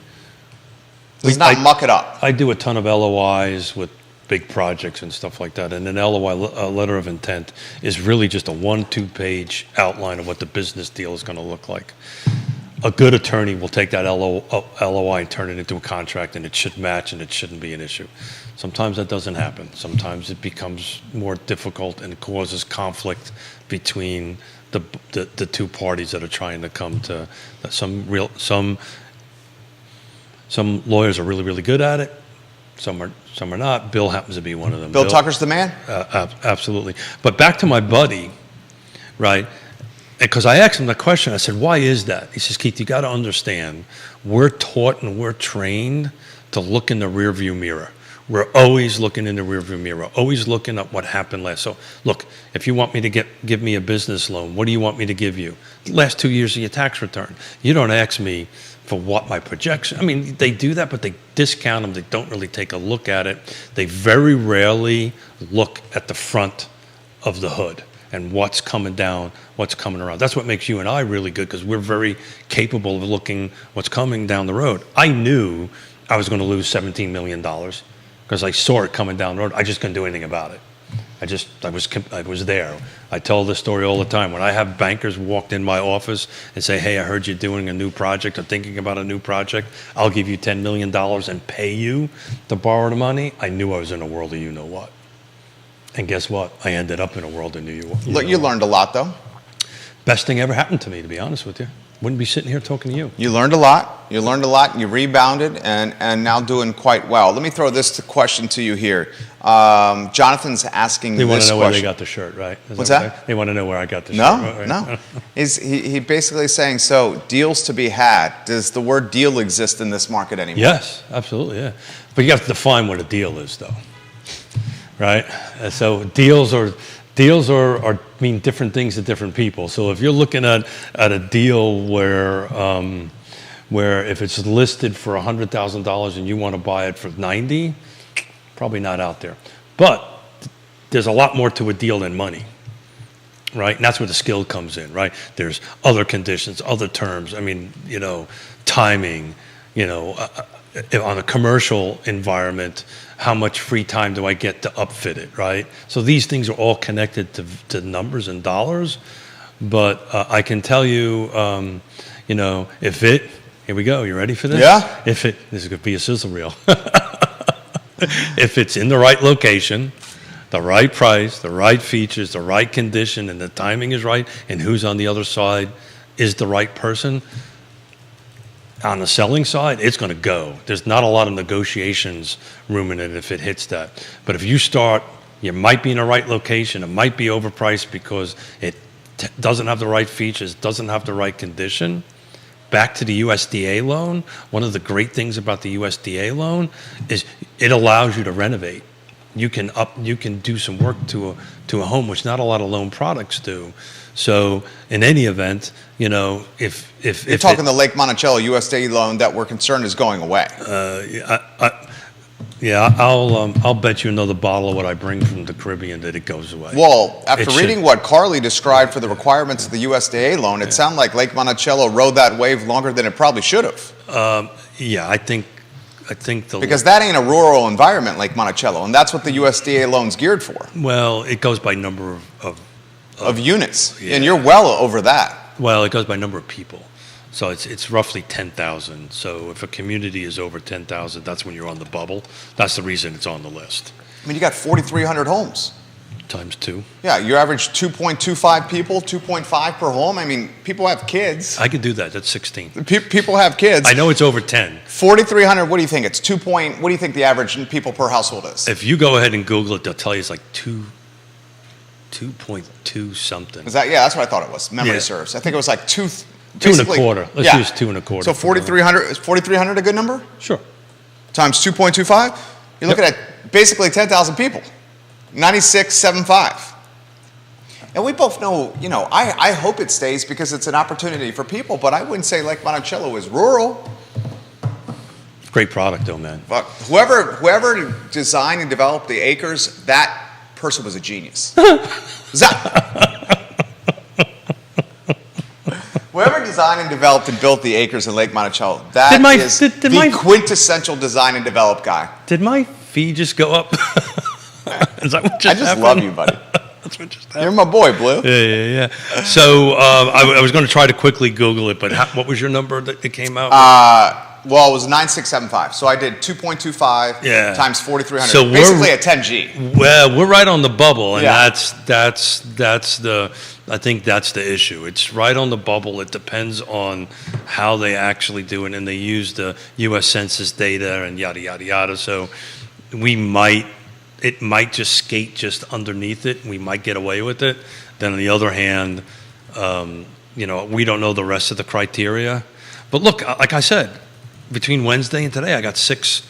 Does not muck it up. I do a ton of LOIs with big projects and stuff like that, and an LOI, a letter of intent, is really just a 1-2 page outline of what the business deal is going to look like. A good attorney will take that LOI and turn it into a contract, and it should match, and it shouldn't be an issue. Sometimes that doesn't happen. Sometimes it becomes more difficult and causes conflict between the two parties that are trying to come to some Some lawyers are really, really good at it. Some are not. Bill happens to be one of them. Bill Tucker's the man? Absolutely. But back to my buddy, right? Because I asked him the question, I said, why is that? He says, Keith, you got to understand, we're taught and we're trained to look in the rearview mirror. We're always looking in the rearview mirror, always looking at what happened last. So, look, if you want me to give me a business loan, what do you want me to give you? The last 2 years of your tax return. You don't ask me for what my projection. I mean, they do that, but they discount them. They don't really take a look at it. They very rarely look at the front of the hood and what's coming down, what's coming around. That's what makes you and I really good, because we're very capable of looking what's coming down the road. I knew I was going to lose $17 million because I saw it coming down the road. I just couldn't do anything about it. I was there. I tell this story all the time. When I have bankers walked in my office and say, hey, I heard you're doing a new project or thinking about a new project, I'll give you $10 million and pay you to borrow the money, I knew I was in a world of you-know-what. And guess what? I ended up in a world of you-know-what. You learned a lot, though. Best thing ever happened to me, to be honest with you. Wouldn't be sitting here talking to you. You learned a lot. You learned a lot. You rebounded, and now doing quite well. Let me throw this question to you here. Jonathan's asking They this want to know question. where they got the shirt, right? What's that? They want to know where I got the shirt. Right? No. He basically saying, so deals to be had. Does the word deal exist in this market anymore? Yes, absolutely, yeah. But you have to define what a deal is, though, right? So deals mean different things to different people. So if you're looking at a deal where if it's listed for $100,000 and you want to buy it for $90,000, probably not out there. But there's a lot more to a deal than money, right? And that's where the skill comes in, right? There's other conditions, other terms. I mean, timing, on a commercial environment, how much free time do I get to upfit it, right? So these things are all connected to numbers and dollars. But I can tell you, here we go, you ready for this? Yeah. This is going to be a sizzle reel. If it's in the right location, the right price, the right features, the right condition, and the timing is right, and who's on the other side is the right person, on the selling side, it's going to go. There's not a lot of negotiations room in it if it hits that. But if you might be in the right location, it might be overpriced because it doesn't have the right features, doesn't have the right condition. Back to the USDA loan, one of the great things about the USDA loan is it allows you to renovate. You can do some work to a home, which not a lot of loan products do. So in any event, if you're talking the Lake Monticello USDA loan that we're concerned is going away. I'll bet you another bottle of what I bring from the Caribbean that it goes away. Well, after reading what Carly described for the requirements of the USDA loan, it sounded like Lake Monticello rode that wave longer than it probably should have. I think because that ain't a rural environment, Lake Monticello, and that's what the USDA loan's geared for. Well, it goes by number of units, and you're well over that. Well, it goes by number of people. So it's roughly 10,000. So if a community is over 10,000, that's when you're on the bubble. That's the reason it's on the list. I mean, you got 4,300 homes. Times 2. Yeah, you average 2.25 people, 2.5 per home. I mean, people have kids. I can do that. That's 16. People have kids. I know it's over 10. 4,300, what do you think? It's what do you think the average people per household is? If you go ahead and Google it, they'll tell you it's like 2.2 something. Is that? Yeah, that's what I thought it was. Memory serves. I think it was like 2 and a quarter. Let's use 2 and a quarter. So 4,300 is 4,300 a good number? Sure. Times 2.25? You're looking at basically 10,000 people. 96.75. And we both know, I hope it stays because it's an opportunity for people, but I wouldn't say Lake Monticello is rural. Great product though, man. But whoever designed and developed the acres, that person was a genius. Whoever designed and developed and built the acres in Lake Monticello, that is the quintessential design and develop guy. Did my fee just go up? Is that what just I just happened? love you, buddy. That's what just happened. You're my boy, Blue. Yeah. So I was going to try to quickly Google it, but what was your number that it came out with? Well, it was 9675. So I did 2.25 Yeah. times 4300. So we're- basically a 10G. Well, we're right on the bubble, and Yeah. I think that's the issue. It's right on the bubble. It depends on how they actually do it, and they use the U.S. Census data and yada yada yada. So it might just skate just underneath it. We might get away with it. Then on the other hand, we don't know the rest of the criteria. But look, like I said, between Wednesday and today, I got 6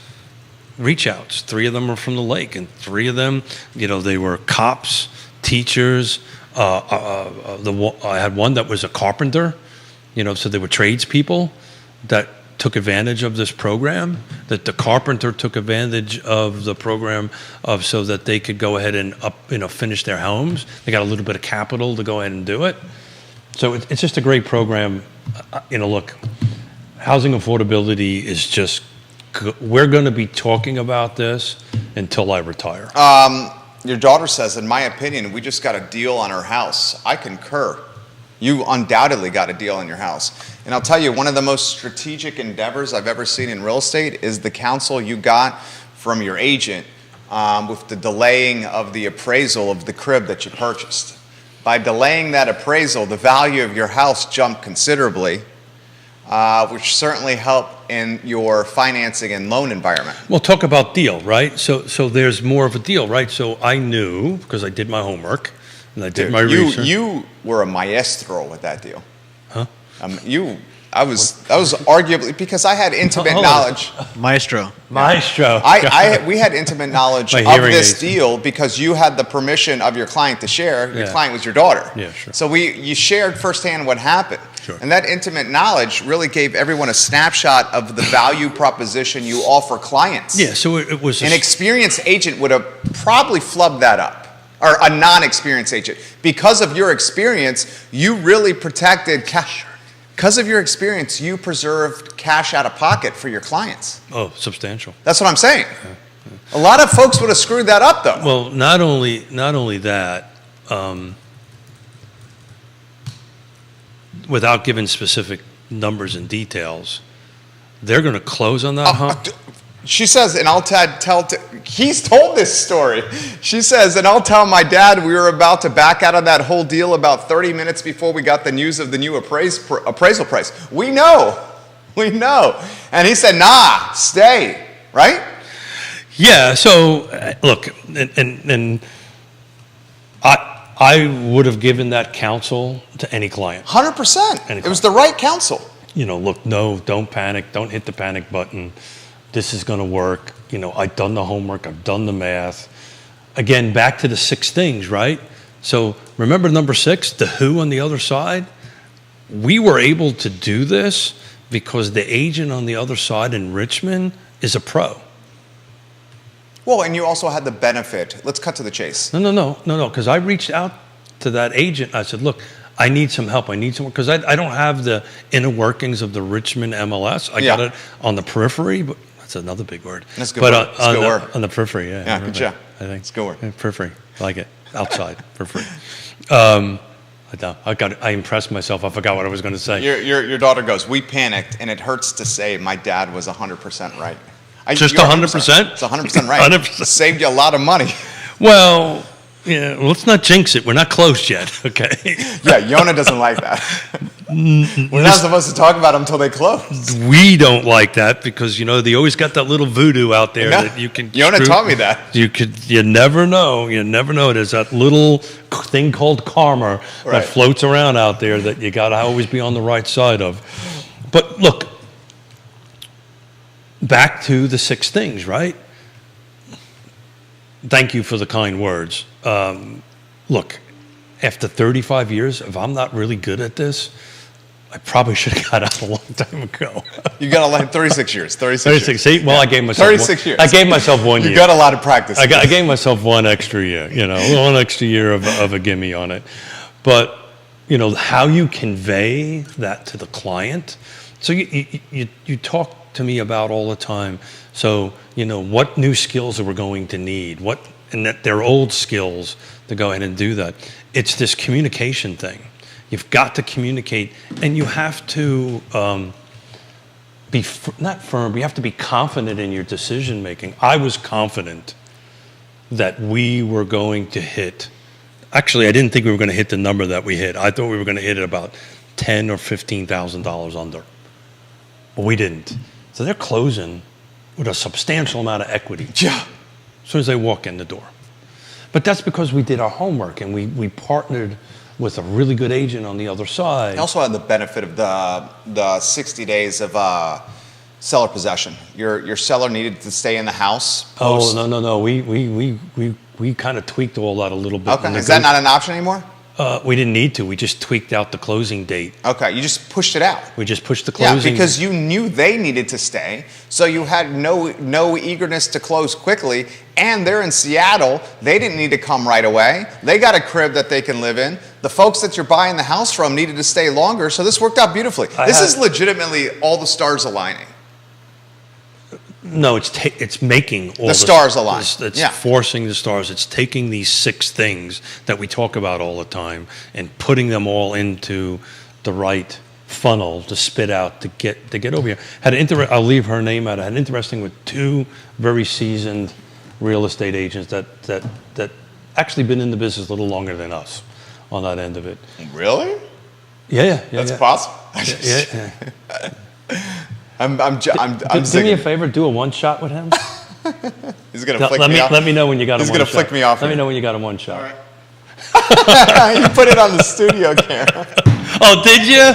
reach outs. 3 of them are from the lake, and 3 of them, they were cops, teachers. I had one that was a carpenter, so they were tradespeople that took advantage of this program. That the carpenter took advantage of the program so that they could go ahead and finish their homes. They got a little bit of capital to go ahead and do it. So it's just a great program. Look, housing affordability is just. We're going to be talking about this until I retire. Your daughter says, in my opinion, we just got a deal on our house. I concur. You undoubtedly got a deal on your house. And I'll tell you, one of the most strategic endeavors I've ever seen in real estate is the counsel you got from your agent with the delaying of the appraisal of the crib that you purchased. By delaying that appraisal, the value of your house jumped considerably, which certainly helped in your financing and loan environment. Well, talk about deal, right? So there's more of a deal, right? So I knew, because I did my homework and I did my research. You were a maestro with that deal. Huh? I was arguably, because I had intimate Hold on. knowledge. Maestro. Maestro. We had intimate knowledge My of hearing this aids. deal because you had the permission of your client to share. Your Yeah. client was your daughter. Yeah, sure. So you shared firsthand what happened. Sure. And that intimate knowledge really gave everyone a snapshot of the value proposition you offer clients. Yeah, so it was An experienced agent would have probably flubbed that up, or a non-experienced agent. Because of your experience, you really protected cash. Because of your experience, you preserved cash out of pocket for your clients. substantial. That's what I'm saying. A lot of folks would have screwed that up, though. Well, not only that, without giving specific numbers and details, they're going to close on that home. She says, and I'll he's told this story. She says, and I'll tell my dad we were about to back out of that whole deal about 30 minutes before we got the news of the new appraisal price. We know. And he said, nah, stay, right? Yeah, so look, and I would have given that counsel to any client. 100%. Any It was the right counsel. Look, no, don't panic. Don't hit the panic button. This is going to work. I've done the homework. I've done the math. Again, back to the 6 things, right? So remember number 6, the who on the other side? We were able to do this because the agent on the other side in Richmond is a pro. Well, and you also had the benefit. Let's cut to the chase. No, because I reached out to that agent. I said, look, I need some help. I need some, because I don't have the inner workings of the Richmond MLS. I got it on the periphery, but that's another big word. That's a good but word. It's a good word. On the periphery, yeah. Yeah, good job. I think It's a good word. Yeah, periphery, I like it. Outside, periphery. I impressed myself. I forgot what I was going to say. Your daughter goes, we panicked, and it hurts to say my dad was 100% right. Just You're 100%? It's 100% right. 100%. Saved you a lot of money. Well, yeah, let's not jinx it. We're not closed yet, okay? Yeah, Yona doesn't like that. We're not supposed to talk about them until they close. We don't like that because, they always got that little voodoo out there that you can... Yona taught me that. You never know. You never know. There's that little thing called karma Right. that floats around out there that you got to always be on the right side of. But look, back to the 6 things, right? Thank you for the kind words. Look, after 35 years, if I'm not really good at this, I probably should have got out a long time ago. You got 36 years. 36 years. See, well, I gave myself 36 years. I gave myself 1 year. You got a lot of practice. I gave myself 1 extra year, 1 extra year of a gimme on it. But, how you convey that to the client. So you talk to me about all the time. So, what new skills are we going to need? And that they're old skills to go ahead and do that. It's this communication thing. You've got to communicate, and you have to be not firm, but you have to be confident in your decision making. I was confident that we were going to hit. Actually, I didn't think we were going to hit the number that we hit. I thought we were going to hit it about $10,000 or $15,000 under, but we didn't. So they're closing with a substantial amount of equity. Yeah. As soon as they walk in the door. But that's because we did our homework and we partnered with a really good agent on the other side. I also had the benefit of the 60 days of seller possession. Your seller needed to stay in the house. Oh, no. We kind of tweaked all that a little bit. Okay. Is that not an option anymore? We didn't need to. We just tweaked out the closing date. Okay. You just pushed it out. We just pushed the closing. Yeah, because you knew they needed to stay, so you had no eagerness to close quickly. And they're in Seattle. They didn't need to come right away. They got a crib that they can live in. The folks that you're buying the house from needed to stay longer, so this worked out beautifully. This is legitimately all the stars aligning. No, it's making all the stars align. It's forcing the stars. It's taking these 6 things that we talk about all the time and putting them all into the right funnel to spit out to get over here. I'll leave her name out. I had an interesting with 2 very seasoned real estate agents that actually been in the business a little longer than us on that end of it. Really? Yeah. That's possible. Yeah. I'm do me a favor, do a one shot with him. He's gonna flick me off. Let me know when you got him. He's gonna flick me off. Let me know when you got him one shot. All right. You put it on the studio camera. Oh, did you?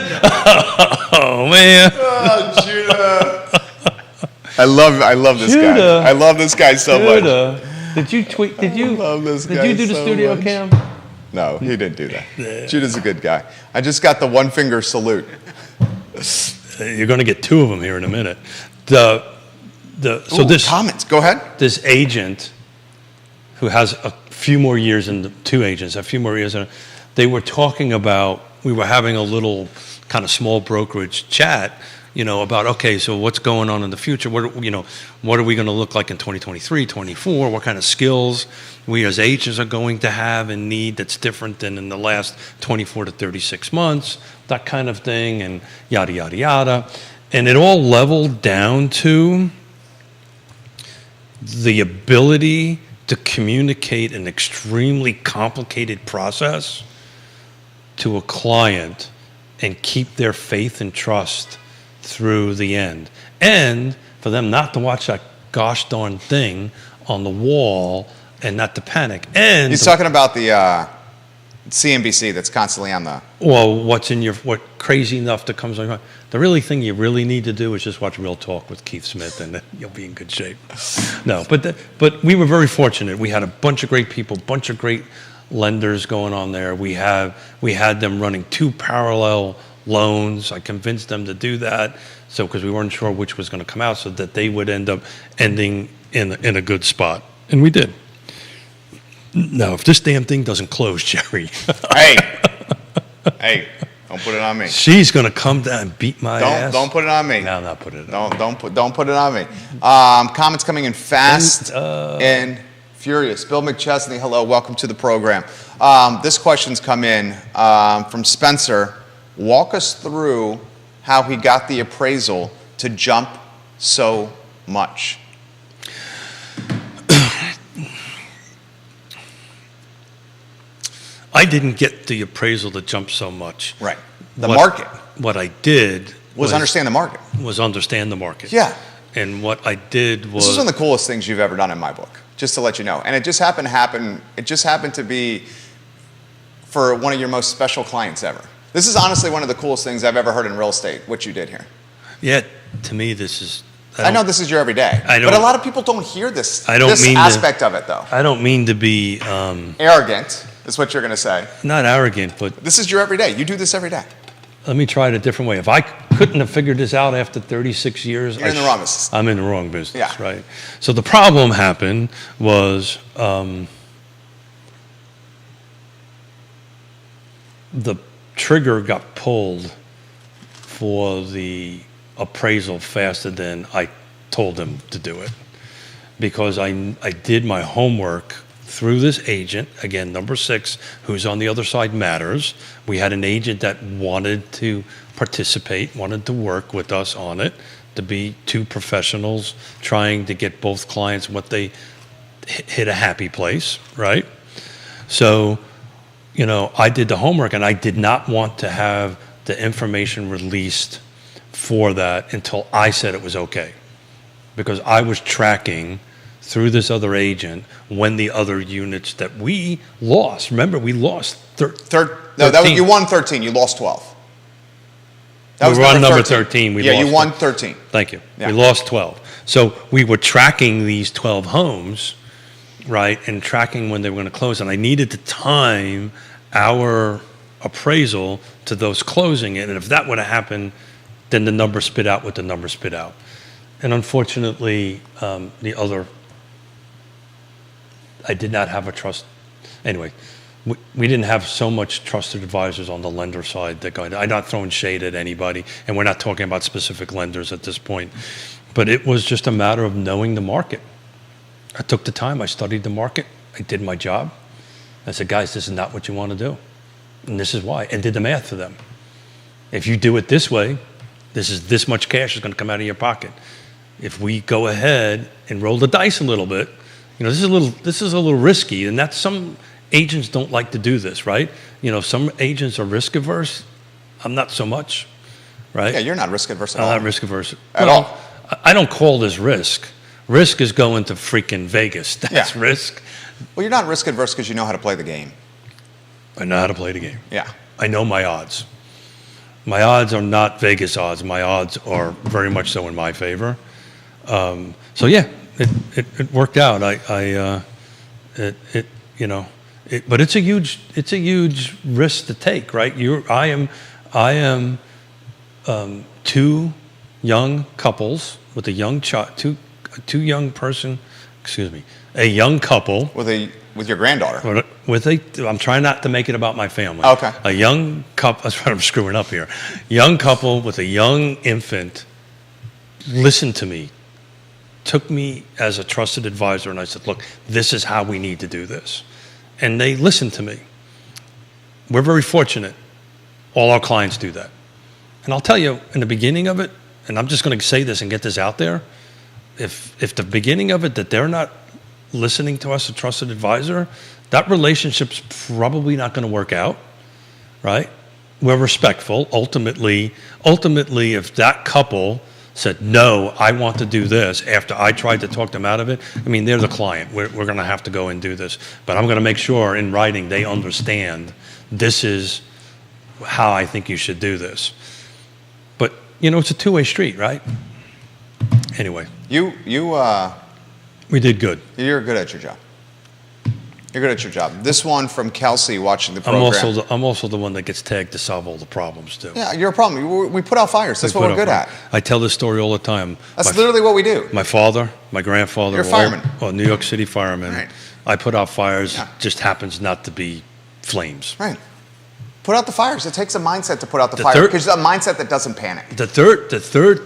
Oh man. Oh, Judah. I love this Judah. guy. I love this guy so Judah. much. Did you tweet? Did you? Love this did guy you do the so studio much. cam? No, he didn't do that. Judah's a good guy. I just got the 1 finger salute. You're going to get 2 of them here in a minute. Comments. Go ahead. This agent who has a few more years in the 2 agents, a few more years, they were talking about, we were having a little kind of small brokerage chat, about, okay, so what's going on in the future? What are we going to look like in 2023, 24? What kind of skills we as agents are going to have and need that's different than in the last 24 to 36 months, that kind of thing, and yada, yada, yada. And it all leveled down to the ability to communicate an extremely complicated process to a client and keep their faith and trust through the end. And for them not to watch that gosh darn thing on the wall and not to panic. And he's talking about the CNBC that's constantly on the... Well, what crazy enough that comes on. The really thing you really need to do is just watch Real Talk with Keith Smith, and then you'll be in good shape. No, but we were very fortunate. We had a bunch of great people, bunch of great lenders going on there. We had them running 2 parallel loans. I convinced them to do that, so because we weren't sure which was going to come out, so that they would end up ending in a good spot, and we did. Now, if this damn thing doesn't close, Jerry. Hey, don't put it on me. She's gonna come down and beat my ass. Don't put it on me. No, I'm not putting it on. Don't put it on me. Comments coming in fast and furious. Bill McChesney, hello, welcome to the program. This question's come in from Spencer. Walk us through how he got the appraisal to jump so much. I didn't get the appraisal to jump so much. Right. The market. What I did was understand the market. Was understand the market. Yeah. And what I did was... This is one of the coolest things you've ever done in my book, just to let you know. And it just happened to be for one of your most special clients ever. This is honestly one of the coolest things I've ever heard in real estate, what you did here. Yeah, to me this is... I know this is your everyday, but a lot of people don't hear this aspect of it, though. I don't mean to be... arrogant is what you're going to say. Not arrogant, but... This is your everyday. You do this every day. Let me try it a different way. If I couldn't have figured this out after 36 years... You're in the wrong business. I'm in the wrong business, right? So the problem happened was the trigger got pulled for the appraisal faster than I told them to do it, because I did my homework through this agent, again, number 6, who's on the other side matters. We had an agent that wanted to participate, wanted to work with us on it. to be two professionals trying to get both clients what they hit a happy place, right? So, you know, I did the homework, and I did not want to have the information released for that until I said it was okay, because I was tracking through this other agent when the other units that we lost. Remember, we lost No, that was, 13. you won 13. You lost 12. That We was were on number 13. We yeah, lost you won 13. Thank you. Yeah. We lost 12. So we were tracking these 12 homes, right, and tracking when they were going to close. And I needed to time our appraisal to those closing it. And if that would have happened, then the number spit out what the number spit out. And unfortunately, the other, I did not have a trust. Anyway, we didn't have so much trusted advisors on the lender side that I'm not throwing shade at anybody, and we're not talking about specific lenders at this point. But it was just a matter of knowing the market. I took the time, I studied the market, I did my job. I said, guys, this is not what you want to do. And this is why, and did the math for them. If you do it this way, this much cash is going to come out of your pocket. If we go ahead and roll the dice a little bit, you know, this is a little risky, and that's some agents don't like to do this, right? You know, some agents are risk averse. I'm not so much, right? Yeah, you're not risk adverse at I'm all. not risk averse At all. I don't call this risk. Risk is going to freaking Vegas. That's Yeah. risk. Well, you're not risk adverse because you know how to play the game. I know how to play the game. Yeah. I know my odds. My odds are not Vegas odds. My odds are very much so in my favor. So yeah, it worked out. But it's a huge risk to take, right? I am two young couples with a young child, a young couple With your granddaughter. I'm trying not to make it about my family. Okay. A young couple, that's what I'm screwing up here. Young couple with a young infant listened to me, took me as a trusted advisor, and I said, look, this is how we need to do this. And they listened to me. We're very fortunate. All our clients do that. And I'll tell you, in the beginning of it, and I'm just going to say this and get this out there, if the beginning of it that they're not listening to us, a trusted advisor, that relationship's probably not going to work out, right? We're respectful. Ultimately, if that couple said, no, I want to do this, after I tried to talk them out of it, I mean, they're the client. We're going to have to go and do this. But I'm going to make sure in writing they understand this is how I think you should do this. But, you know, it's a two-way street, right? Anyway. We did good. You're good at your job. You're good at your job. This one from Kelsey watching the program. I'm also the one that gets tagged to solve all the problems too. Yeah, you're a problem. We put out fires. That's what we're good at. I tell this story all the time. That's literally what we do. My father, my grandfather, You're a fireman. New York City fireman. Right. I put out fires. Yeah. Just happens not to be flames. Right. Put out the fires. It takes a mindset to put out the The fire. third- Because a mindset that doesn't panic. The third.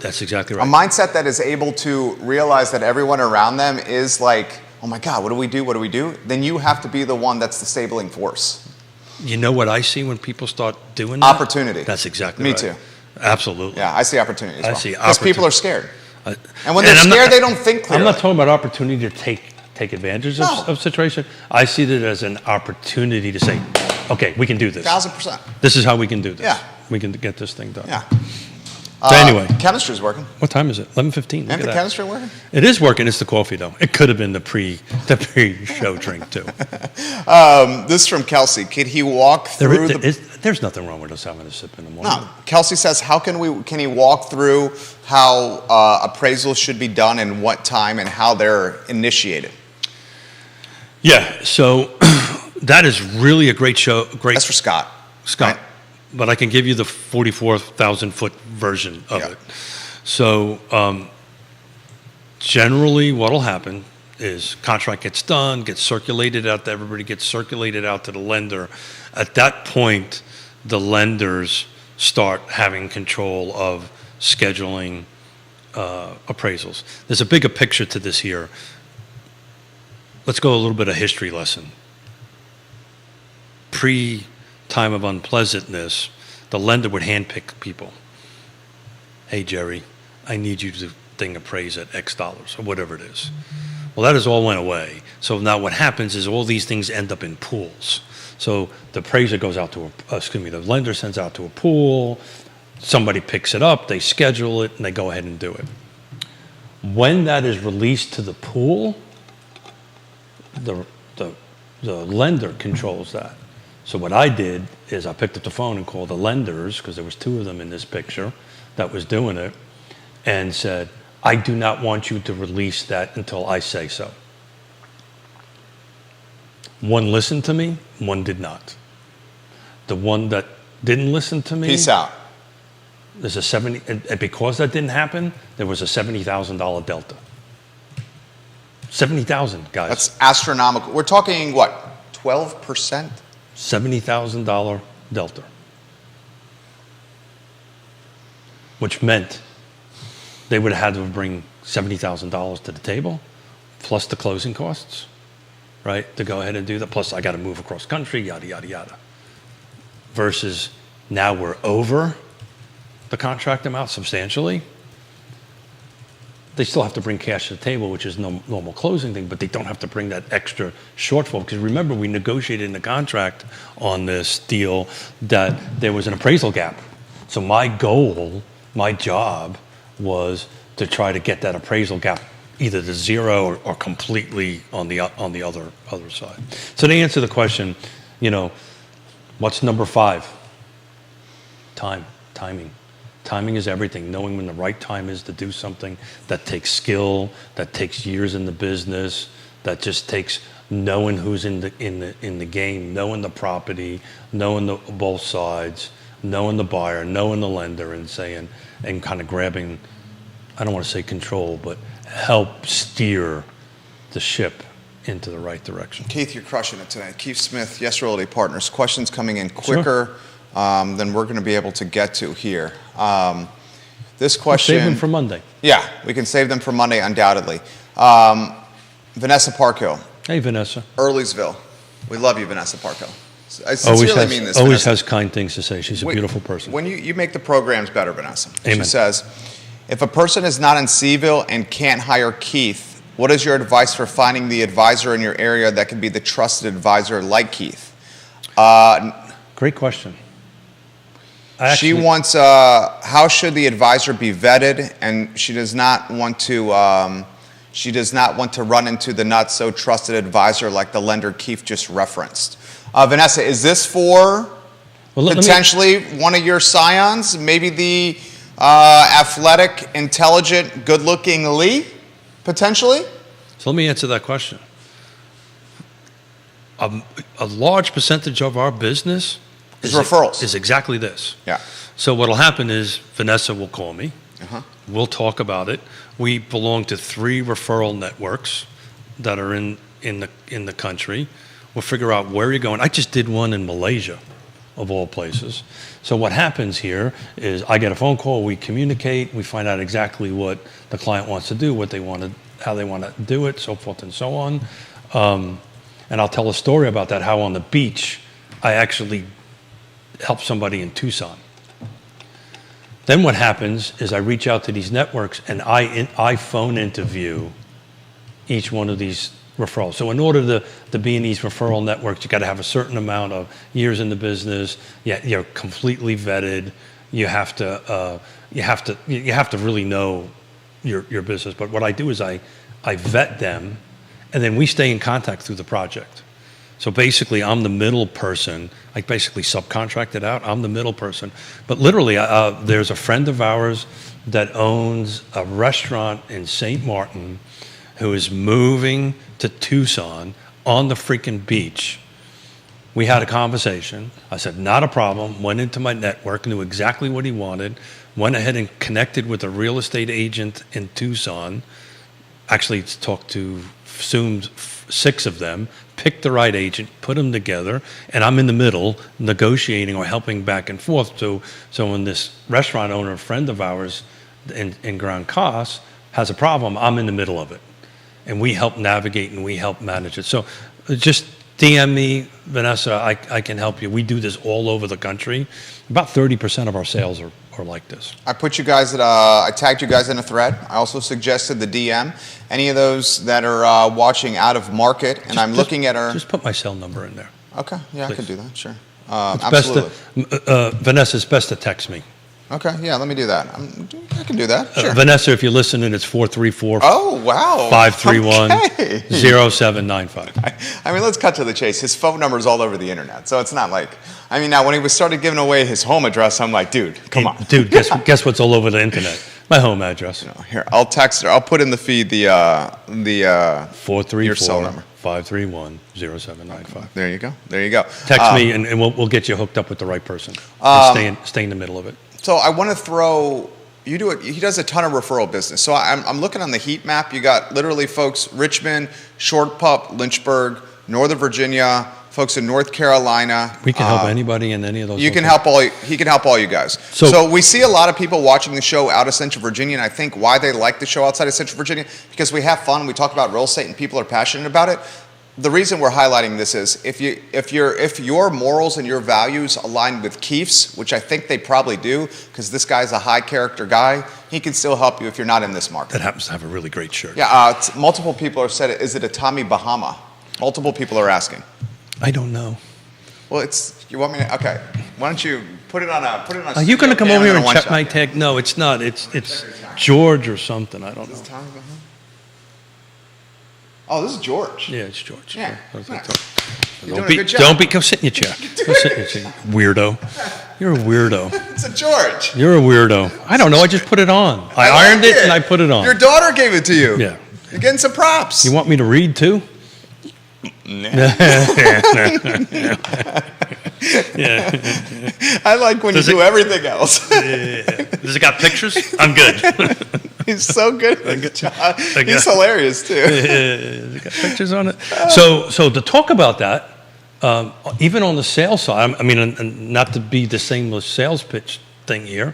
That's exactly A right. mindset that is able to realize that everyone around them is like, oh my God, what do we do? What do we do? Then you have to be the one that's the stabling force. You know what I see when people start doing that? Opportunity. That's exactly Me right. too. Absolutely. Yeah, I see opportunity as I well. see Because people opportunity. are scared. And And when they're I'm not- scared, they don't think clearly. I'm not talking about opportunity to take advantage No. of situation. I see it as an opportunity to say, okay, we can do this. 1,000%. This is how we can do this. Yeah. We can get this thing done. Yeah. So anyway, Chemistry's working. what time is it? 11:15. Look Isn't at the that. chemistry working? It is working. It's the coffee though. It could have been the pre-show drink too. This is from Kelsey. Could he walk through There's nothing wrong with us having a sip in the morning. No. Kelsey says, can he walk through how appraisals should be done and what time and how they're initiated? Yeah. So that is really a great show. Great. That's for Scott. Scott. Right. But I can give you the 44,000 foot version of Yeah. it. So generally what will happen is contract gets done, gets circulated out to everybody, gets circulated out to the lender. At that point, the lenders start having control of scheduling appraisals. There's a bigger picture to this here. Let's go a little bit of history lesson. Pre-time of unpleasantness, the lender would handpick people. Hey, Jerry, I need you to thing appraise at X dollars or whatever it is. Well, that has all went away. So now what happens is all these things end up in pools. So the appraiser goes out to the lender sends out to a pool, somebody picks it up, they schedule it, and they go ahead and do it. When that is released to the pool, the lender controls that. So what I did is I picked up the phone and called the lenders, because there was two of them in this picture that was doing it, and said, I do not want you to release that until I say so. One listened to me, one did not. The one that didn't listen to me, Peace out. there's a 70, and because that didn't happen, there was a $70,000 delta. 70,000, guys. That's astronomical. We're talking what, 12%? $70,000 delta. Which meant they would have had to bring $70,000 to the table, plus the closing costs, right? To go ahead and do that. Plus I got to move across country, yada, yada, yada. Versus now we're over the contract amount substantially. They still have to bring cash to the table, which is no normal closing thing, but they don't have to bring that extra shortfall. Because remember, we negotiated in the contract on this deal that there was an appraisal gap. So my goal, my job, was to try to get that appraisal gap either to zero or completely on the other side. So to answer the question, what's number 5? Timing. Timing is everything. Knowing when the right time is to do something that takes skill, that takes years in the business, that just takes knowing who's in the game, knowing the property, knowing both sides, knowing the buyer, knowing the lender, and kind of grabbing, I don't want to say control, but help steer the ship into the right direction. Keith, you're crushing it tonight. Keith Smith, Yes Realty Partners. Questions coming in quicker than we're going to be able to get to here. This question... We'll save them for Monday. Yeah, we can save them for Monday, undoubtedly. Vanessa Parkhill. Hey, Vanessa. Earlysville. We love you, Vanessa Parkhill. I sincerely mean this, Always Vanessa. has kind things to say. She's a beautiful person. When you make the programs better, Vanessa. Amen. She says, if a person is not in Seville and can't hire Keith, what is your advice for finding the advisor in your area that can be the trusted advisor like Keith? Great question. She wants, how should the advisor be vetted? And she does not want to run into the not so trusted advisor like the lender Keith just referenced. Vanessa, is this for potentially one of your scions? Maybe the athletic, intelligent, good-looking Lee, potentially? So let me answer that question. A large percentage of our business is referrals. Is exactly this. Yeah. So what will happen is Vanessa will call me. We'll talk about it. We belong to 3 referral networks that are in the country. We'll figure out where you're going. I just did one in Malaysia, of all places. So what happens here is I get a phone call, we communicate, we find out exactly what the client wants to do, how they want to do it, so forth and so on. And I'll tell a story about that, how on the beach I actually helped somebody in Tucson. Then what happens is I reach out to these networks and I phone interview each one of these referrals. So in order to be in these referral networks, you got to have a certain amount of years in the business. You're completely vetted. You have to really know your business. But what I do is I vet them, and then we stay in contact through the project. So basically, I'm the middle person. I basically subcontract it out. I'm the middle person. But literally, there's a friend of ours that owns a restaurant in St. Martin who is moving to Tucson on the freaking beach. We had a conversation. I said, not a problem. Went into my network, knew exactly what he wanted, went ahead and connected with a real estate agent in Tucson. Actually, talked to soon 6 of them, picked the right agent, put them together, and I'm in the middle negotiating or helping back and forth. So when this restaurant owner, a friend of ours in Grand Cas, has a problem, I'm in the middle of it. And we help navigate and we help manage it. So just DM me, Vanessa, I can help you. We do this all over the country. About 30% of our sales or like this. I put you guys at I tagged you guys in a thread. I also suggested the DM. Any of those that are watching out of market, and I'm looking at our. Just put my cell number in there. Okay, yeah, I Please. could do that. Sure, It's absolutely. best to, Vanessa, it's best to text me. Okay, yeah, let me do that. I can do that. Sure. Vanessa, if you're listening, it's 434 Oh wow. 531 Okay. 0795. I mean, let's cut to the chase. His phone number is all over the internet, so it's not like. I mean, now when he started giving away his home address, I'm like, dude, come on. Dude, guess what's all over the internet? My home address. Here, I'll text her. I'll put in the feed the 434 your cell number. 531 0795. There you go. There you go. Text me and we'll get you hooked up with the right person. Stay in the middle of it. So I want to throw. You do it. He does a ton of referral business. So I'm looking on the heat map. You got literally folks: Richmond, Short Pup, Lynchburg, Northern Virginia, folks in North Carolina. We can help anybody in any of those. You can locations. help all. He can help all you guys. So we see a lot of people watching the show out of Central Virginia, and I think why they like the show outside of Central Virginia because we have fun. We talk about real estate, and people are passionate about it. The reason we're highlighting this is if your morals and your values align with Keefe's, which I think they probably do, because this guy's a high character guy, he can still help you if you're not in this market. That happens to have a really great shirt. Yeah, multiple people have said, is it a Tommy Bahama? Multiple people are asking. I don't know. Well, you want me to? Okay, why don't you put it on Are you going to come over here and check check my tag? No, it's not. It's George or something. I don't know. Tommy Bahama? Oh, this is George. Yeah, it's George. Yeah. Don't You're doing a be, good job. don't be. Go sit in your chair. Go sit in your chair. Weirdo. You're a weirdo. It's a George. You're a weirdo. I don't know. I just put it on. I ironed like it and I put it on. Your daughter gave it to you. Yeah. You're getting some props. You want me to read too? Yeah. I like when Does you do it- everything else. Does it got pictures? I'm good. He's so good at his job. He's hilarious too. Does it got pictures on it? So to talk about that, even on the sales side, I mean, and not to be the same sales pitch thing here,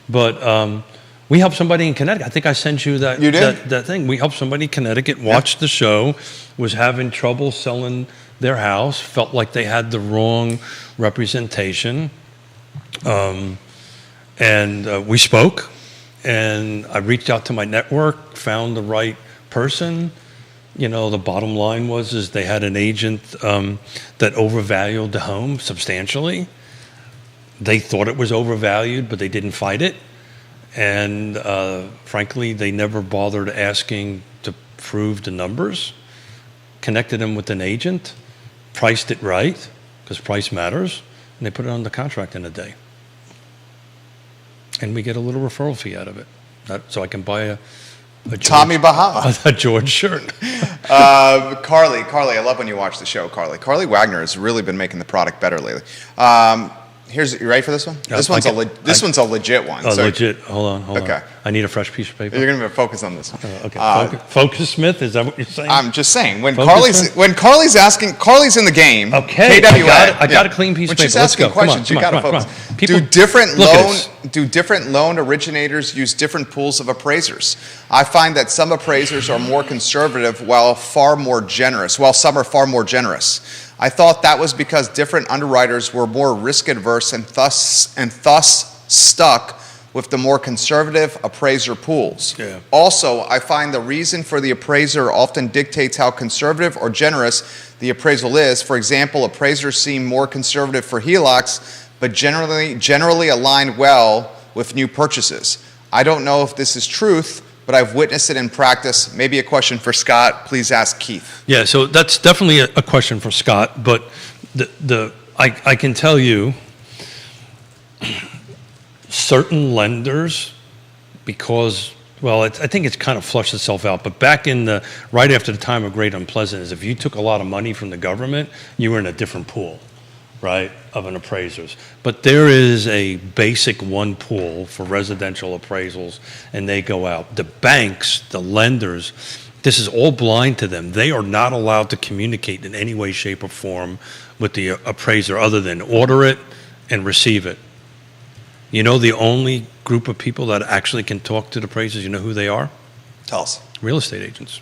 but we helped somebody in Connecticut. I think I sent you that. You did? That thing. We helped somebody in Connecticut watch the show, was having trouble selling their house, felt like they had the wrong representation, and we spoke. And I reached out to my network, found the right person. You know, the bottom line is they had an agent that overvalued the home substantially. They thought it was overvalued, but they didn't fight it. And frankly, they never bothered asking to prove the numbers. Connected them with an agent, priced it right, because price matters, and they put it on the contract in a day. And we get a little referral fee out of it. So I can buy a George, Tommy Bahama. a George shirt. Carly, I love when you watch the show, Carly. Carly Wagner has really been making the product better lately. You ready for this one? This one's a legit one. Oh, So legit. Hold on. Okay. I need a fresh piece of paper. You're going to focus on this one. Okay. Focus Smith, is that what you're saying? I'm just saying, when Focus Carly's asking, Carly's in the game. Okay, KWA. I got a clean piece of When she's paper. Let's asking go. Come on, questions, you come got on, to come on, focus. come on. People, Do different loan originators use different pools of appraisers? I find that some appraisers are more conservative while some are far more generous. I thought that was because different underwriters were more risk adverse and thus stuck with the more conservative appraiser pools. Yeah. Also, I find the reason for the appraiser often dictates how conservative or generous the appraisal is. For example, appraisers seem more conservative for HELOCs, but generally align well with new purchases. I don't know if this is truth, but I've witnessed it in practice. Maybe a question for Scott. Please ask Keefe. Yeah, so that's definitely a question for Scott, but I can tell you certain lenders, because, well, I think it's kind of flushed itself out, but back right after the time of Great Unpleasantness, if you took a lot of money from the government, you were in a different pool, right, of an appraisers. But there is a basic one pool for residential appraisals, and they go out. The banks, the lenders, this is all blind to them. They are not allowed to communicate in any way, shape, or form with the appraiser other than order it and receive it. You know the only group of people that actually can talk to the appraisers, you know who they are? Tell us. Real estate agents.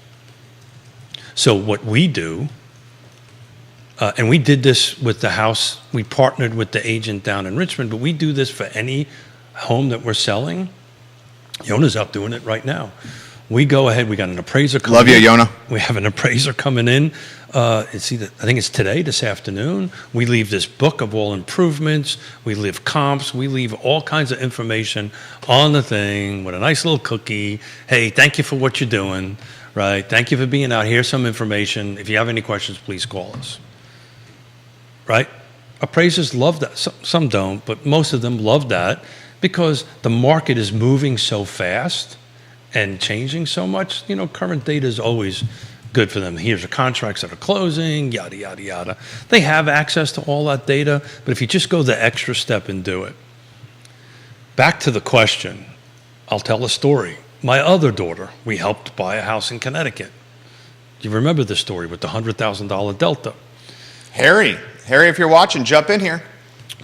So what we do, and we did this with the house, we partnered with the agent down in Richmond, but we do this for any home that we're selling, Yona's out doing it right now. We go ahead. We got an appraiser coming Love you, in. Yona. We have an appraiser coming in. It's either, I think it's today, this afternoon. We leave this book of all improvements. We leave comps. We leave all kinds of information on the thing with a nice little cookie. Hey, thank you for what you're doing, right? Thank you for being out. Here's some information. If you have any questions, please call us, right? Appraisers love that. Some don't, but most of them love that because the market is moving so fast and changing so much. You know, current data is always good for them. Here's the contracts that are closing, yada, yada, yada. They have access to all that data, but if you just go the extra step and do it. Back to the question, I'll tell a story. My other daughter, we helped buy a house in Connecticut. You remember the story with the $100,000 delta. Harry, if you're watching, jump in here.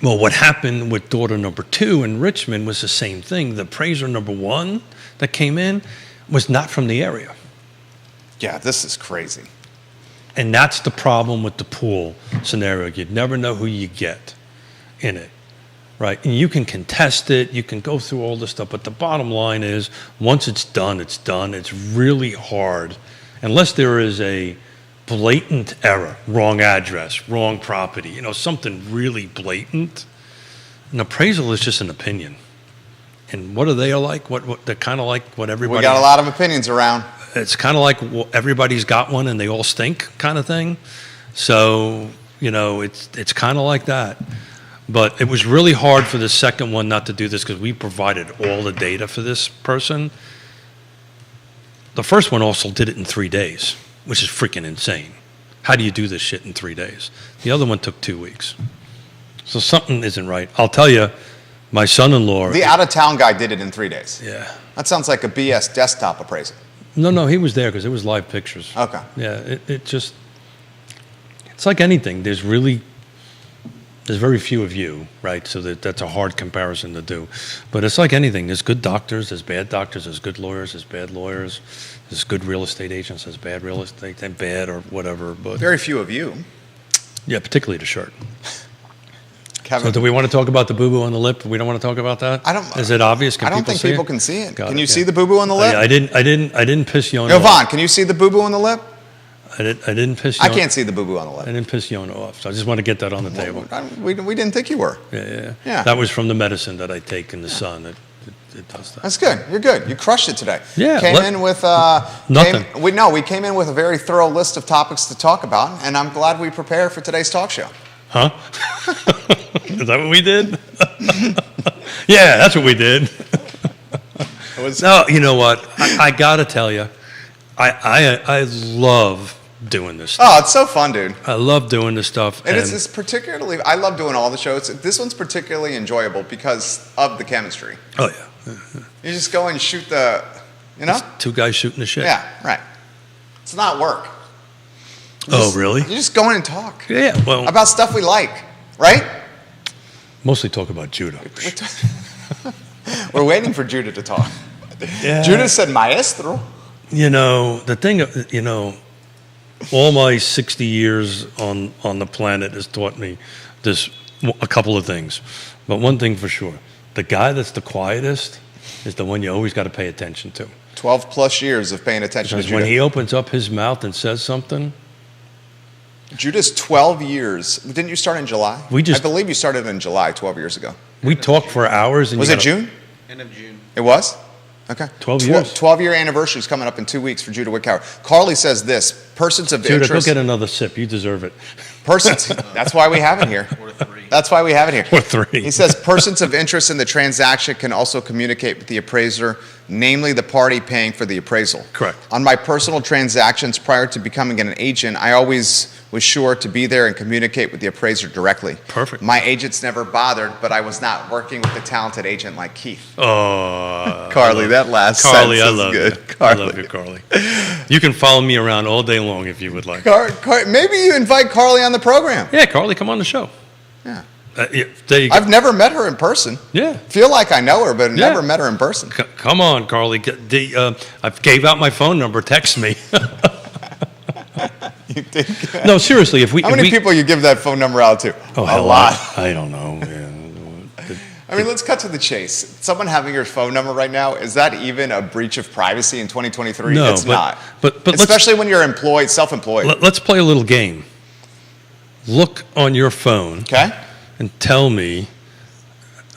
Well, what happened with daughter number 2 in Richmond was the same thing. The appraiser number 1 that came in was not from the area. Yeah, this is crazy. And that's the problem with the pool scenario. You'd never know who you get in it, right? And you can contest it, you can go through all this stuff, but the bottom line is once it's done, it's done. It's really hard, unless there is a blatant error, wrong address, wrong property, you know, something really blatant. An appraisal is just an opinion. And what are they like? What they're kind of like what everybody. We got a lot of opinions around. It's kind of like everybody's got one and they all stink kind of thing. So, you know, it's kind of like that. But it was really hard for the second one not to do this because we provided all the data for this person. The first one also did it in 3 days, which is freaking insane. How do you do this shit in 3 days? The other one took 2 weeks. So something isn't right. I'll tell you, my son-in-law. The out-of-town guy did it in 3 days. Yeah. That sounds like a BS desktop appraisal. No, he was there because it was live pictures. Okay. Yeah, it's like anything. There's very few of you, right? So that's a hard comparison to do. But it's like anything. There's good doctors, there's bad doctors, there's good lawyers, there's bad lawyers, there's good real estate agents, there's bad real estate, and bad or whatever. But Very few of you. yeah, particularly the shirt. Kevin, So do we want to talk about the boo-boo on the lip? We don't want to talk about that? I don't- Is it obvious? Can I don't think see people it? can see it. Got Can it, you yeah. see the boo-boo on the lip? Yeah, I didn't piss Yona Yo, off. Vaughn, can you see the boo-boo on the lip? I didn't piss Yona. I can't see the boo-boo on the I lip. didn't piss Yona off. So I just want to get that on the table. We didn't think you were. Yeah. Yeah. That was from the medicine that I take in the sun. It does that. That's good. You're good. You crushed it today. Yeah, Came in with nothing. We came in with a very thorough list of topics to talk about, and I'm glad we prepared for today's talk show. Huh? Is that what we did? Yeah, that's what we did. No, you know what? I got to tell you, I love doing this stuff. Oh, it's so fun, dude. I love doing this stuff. And it's particularly, I love doing all the shows. This one's particularly enjoyable because of the chemistry. Oh, yeah. You just go and shoot the, you know? Two guys shooting the shit. Yeah, right. It's not work. Oh, really? You just go in and talk Yeah, well, about stuff we like, right? mostly talk about judo. We're waiting for Judah to talk. Yeah. Judah said maestro. You know, the thing, you know, all my 60 years on the planet has taught me this, a couple of things. But one thing for sure, the guy that's the quietest is the one you always got to pay attention to. 12 plus years of paying attention Because to Judah. when he opens up his mouth and says something, Judah's 12 years. Didn't you start in July? We just- I believe you started in July 12 years ago. we talk for hours. And Was you it gotta- June? End of June. It was? Okay. 12 years. 12-year anniversary is coming up in 2 weeks for Judah Wickower. Carly says this, persons of Judah, go interest. get another sip. You deserve it. Persons, that's why we have it here. Or 3. That's why we have it here. Or 3. He says persons of interest in the transaction can also communicate with the appraiser, namely the party paying for the appraisal. Correct. On my personal transactions prior to becoming an agent, I always was sure to be there and communicate with the appraiser directly. Perfect. My agents never bothered, but I was not working with a talented agent like Keith. Oh, Carly, that last Carly, sentence I is love good. you. Carly. I love you, Carly. You can follow me around all day long if you would like. Maybe you invite Carly on the program. Yeah, Carly, come on the show. Yeah. Yeah, there you go. I've never met her in person. Yeah. Feel like I know her, but Yeah. never met her in person. Come on, Carly. I gave out my phone number. Text me. You think? No, seriously. How many people you give that phone number out to? Oh, a hell, lot. I don't know. Yeah. I mean, let's cut to the chase. Someone having your phone number right now, is that even a breach of privacy in 2023? No, it's not. But especially when you're employed, self-employed. let's play a little game. Look on your phone Okay? and tell me.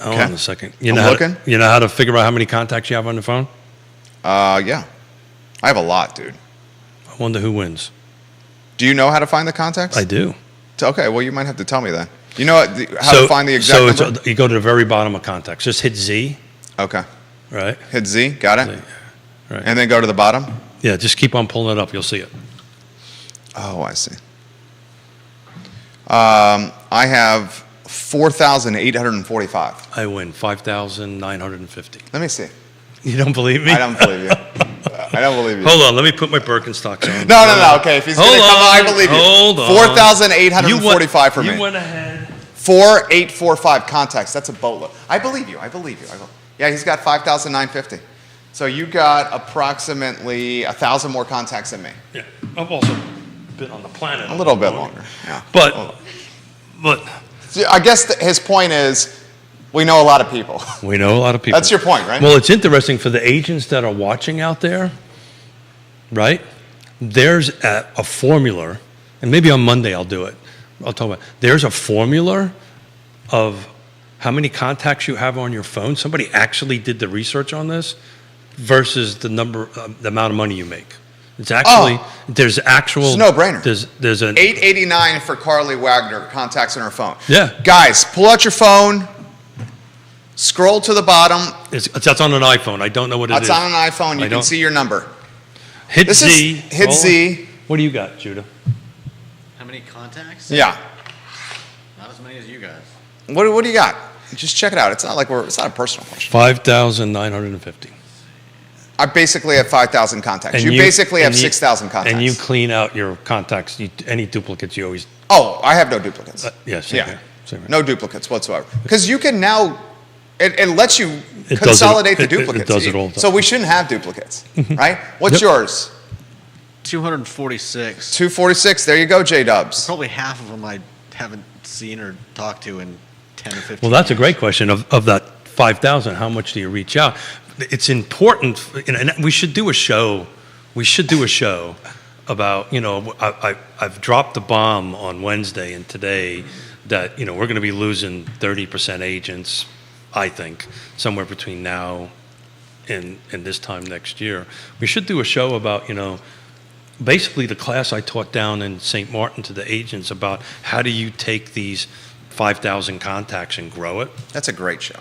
Hold Okay. on a second. I'm looking. You know how to figure out how many contacts you have on the phone? Yeah. I have a lot, dude. I wonder who wins. Do you know how to find the contacts? I do. Okay, well, you might have to tell me then. You know how to find the exact number? You go to the very bottom of contacts. Just hit Z, Okay. right? Hit Z, got it? Z, right. And then go to the bottom? Yeah, just keep on pulling it up. You'll see it. Oh, I see. I have 4,845. I win 5,950. Let me see. You don't believe me? I don't believe you. I don't believe you. Hold on. Let me put my Birkenstocks on. No. Okay, if he's going to come on, I believe you. Hold on. 4,845 for me. You went ahead. 4,845 contacts. That's a boatload. I believe you. Yeah, he's got 5,950. So you got approximately 1,000 more contacts than me. Yeah. I've also been on the planet. A little bit longer. Yeah. But See, I guess his point is we know a lot of people. we know a lot of people. That's your point, right? Well, it's interesting for the agents that are watching out there, right? There's a formula, and maybe on Monday I'll do it. I'll talk about it. There's a formula of how many contacts you have on your phone. Somebody actually did the research on this versus the amount of money you make. It's actually there's actual. It's a no-brainer. There's an 889 for Carly Wagner contacts on her phone. Yeah. Guys, pull out your phone. Scroll to the bottom. That's on an iPhone. I don't know what it is. That's on an iPhone. You I can don't- see your number. Hit This Z. is hit Scroll. Z. What do you got, Judah? How many contacts? Yeah. Not as many as you guys. What do you got? Just check it out. It's not like it's not a personal question. 5,950. I basically have 5,000 contacts. You basically have 6,000 contacts. And you clean out your contacts. Any duplicates you always. Oh, I have no duplicates. Yes. Yeah, same here. Same here. No duplicates whatsoever. Because you can now, it lets you It does it- consolidate the it duplicates. does it all the So we shouldn't have duplicates, right? What's Yep. yours? 246. 246. There you go, J Dubs. Probably half of them I haven't seen or talked to in 10 or 15 Well, that's a years. great question. Of that 5,000, how much do you reach out? It's important, and we should do a show. We should do a show about, I've dropped the bomb on Wednesday and today that, we're going to be losing 30% agents, I think, somewhere between now and this time next year. We should do a show about, basically the class I taught down in St. Martin to the agents about how do you take these 5,000 contacts and grow it, That's a great show.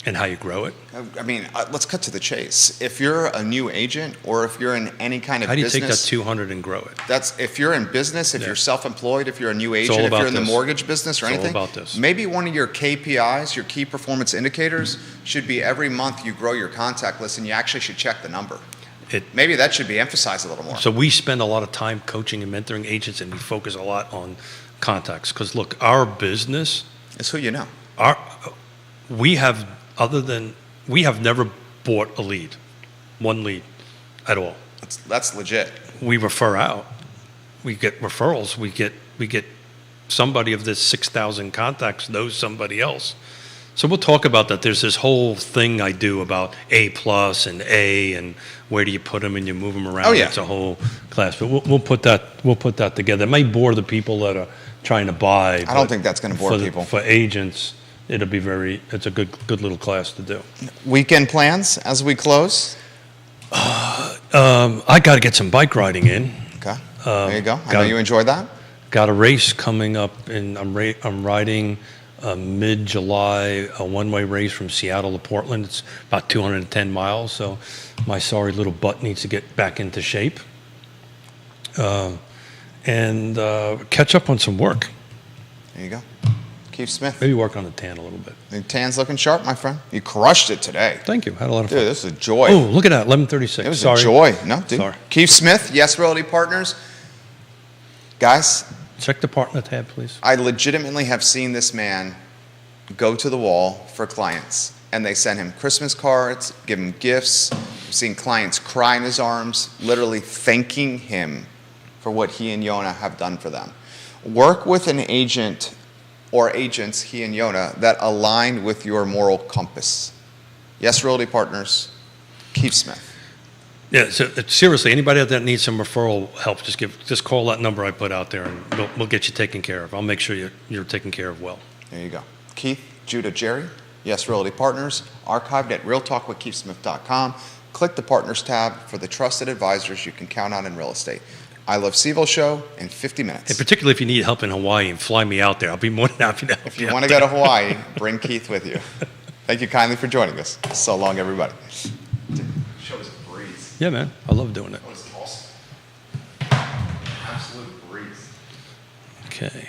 and how you grow it. I mean, let's cut to the chase. If you're a new agent or if you're in any kind of How do you business, take that 200 and grow it? if you're in business, if Yeah. you're self-employed, if you're a new all agent, if about you're in the this. mortgage business or It's all anything, about this. maybe one of your KPIs, your key performance indicators, should be every month you grow your contact list and you actually should check the number. Maybe that should be emphasized a little more. So we spend a lot of time coaching and mentoring agents, and we focus a lot on contacts. Because look, our business, It's who you know. we have never bought a lead, one lead at all. That's legit. We refer out. We get referrals. We get somebody of this 6,000 contacts knows somebody else. So we'll talk about that. There's this whole thing I do about A plus and A, and where do you put them and you move them around. Oh, yeah. It's a whole class. But we'll put that together. It may bore the people that are trying to buy. I don't think that's going to bore people. For agents, it's a good little class to do. Weekend plans as we close? I got to get some bike riding in. Okay. There you go. I know got- you enjoyed that. Got a race coming up, and I'm riding mid-July, a one-way race from Seattle to Portland. It's about 210 miles, so my sorry little butt needs to get back into shape. And catch up on some work. There you go. Keith Smith. Maybe work on the tan a little bit. The tan's looking sharp, my friend. You crushed it today. Thank you. Had a lot of Dude, fun. this is a joy. Oh, look at that, 11:36. It was Sorry. a joy. No, dude. Sorry. Keith Smith, Yes Realty Partners. Guys, Check the partner tab, please. I legitimately have seen this man go to the wall for clients, and they send him Christmas cards, give him gifts. I've seen clients cry in his arms, literally thanking him for what he and Yona have done for them. Work with an agent or agents, he and Yona, that align with your moral compass. Yes Realty Partners, Keith Smith. Yeah, so seriously, anybody out there that needs some referral help, just call that number I put out there, and we'll get you taken care of. I'll make sure you're taken care of well. There you go. Keith, Judah, Jerry, Yes Realty Partners, archived at realtalkwithkeithsmith.com. Click the Partners tab for the trusted advisors you can count on in real estate. I Love Seville show in 50 minutes. And particularly if you need help in Hawaii, and fly me out there. I'll be more than happy to help If you want to go to Hawaii, bring Keith with you. Thank you kindly for joining us. So long, everybody. Show us a breeze. Yeah, man. I love doing it. That was awesome. Absolute breeze. Okay.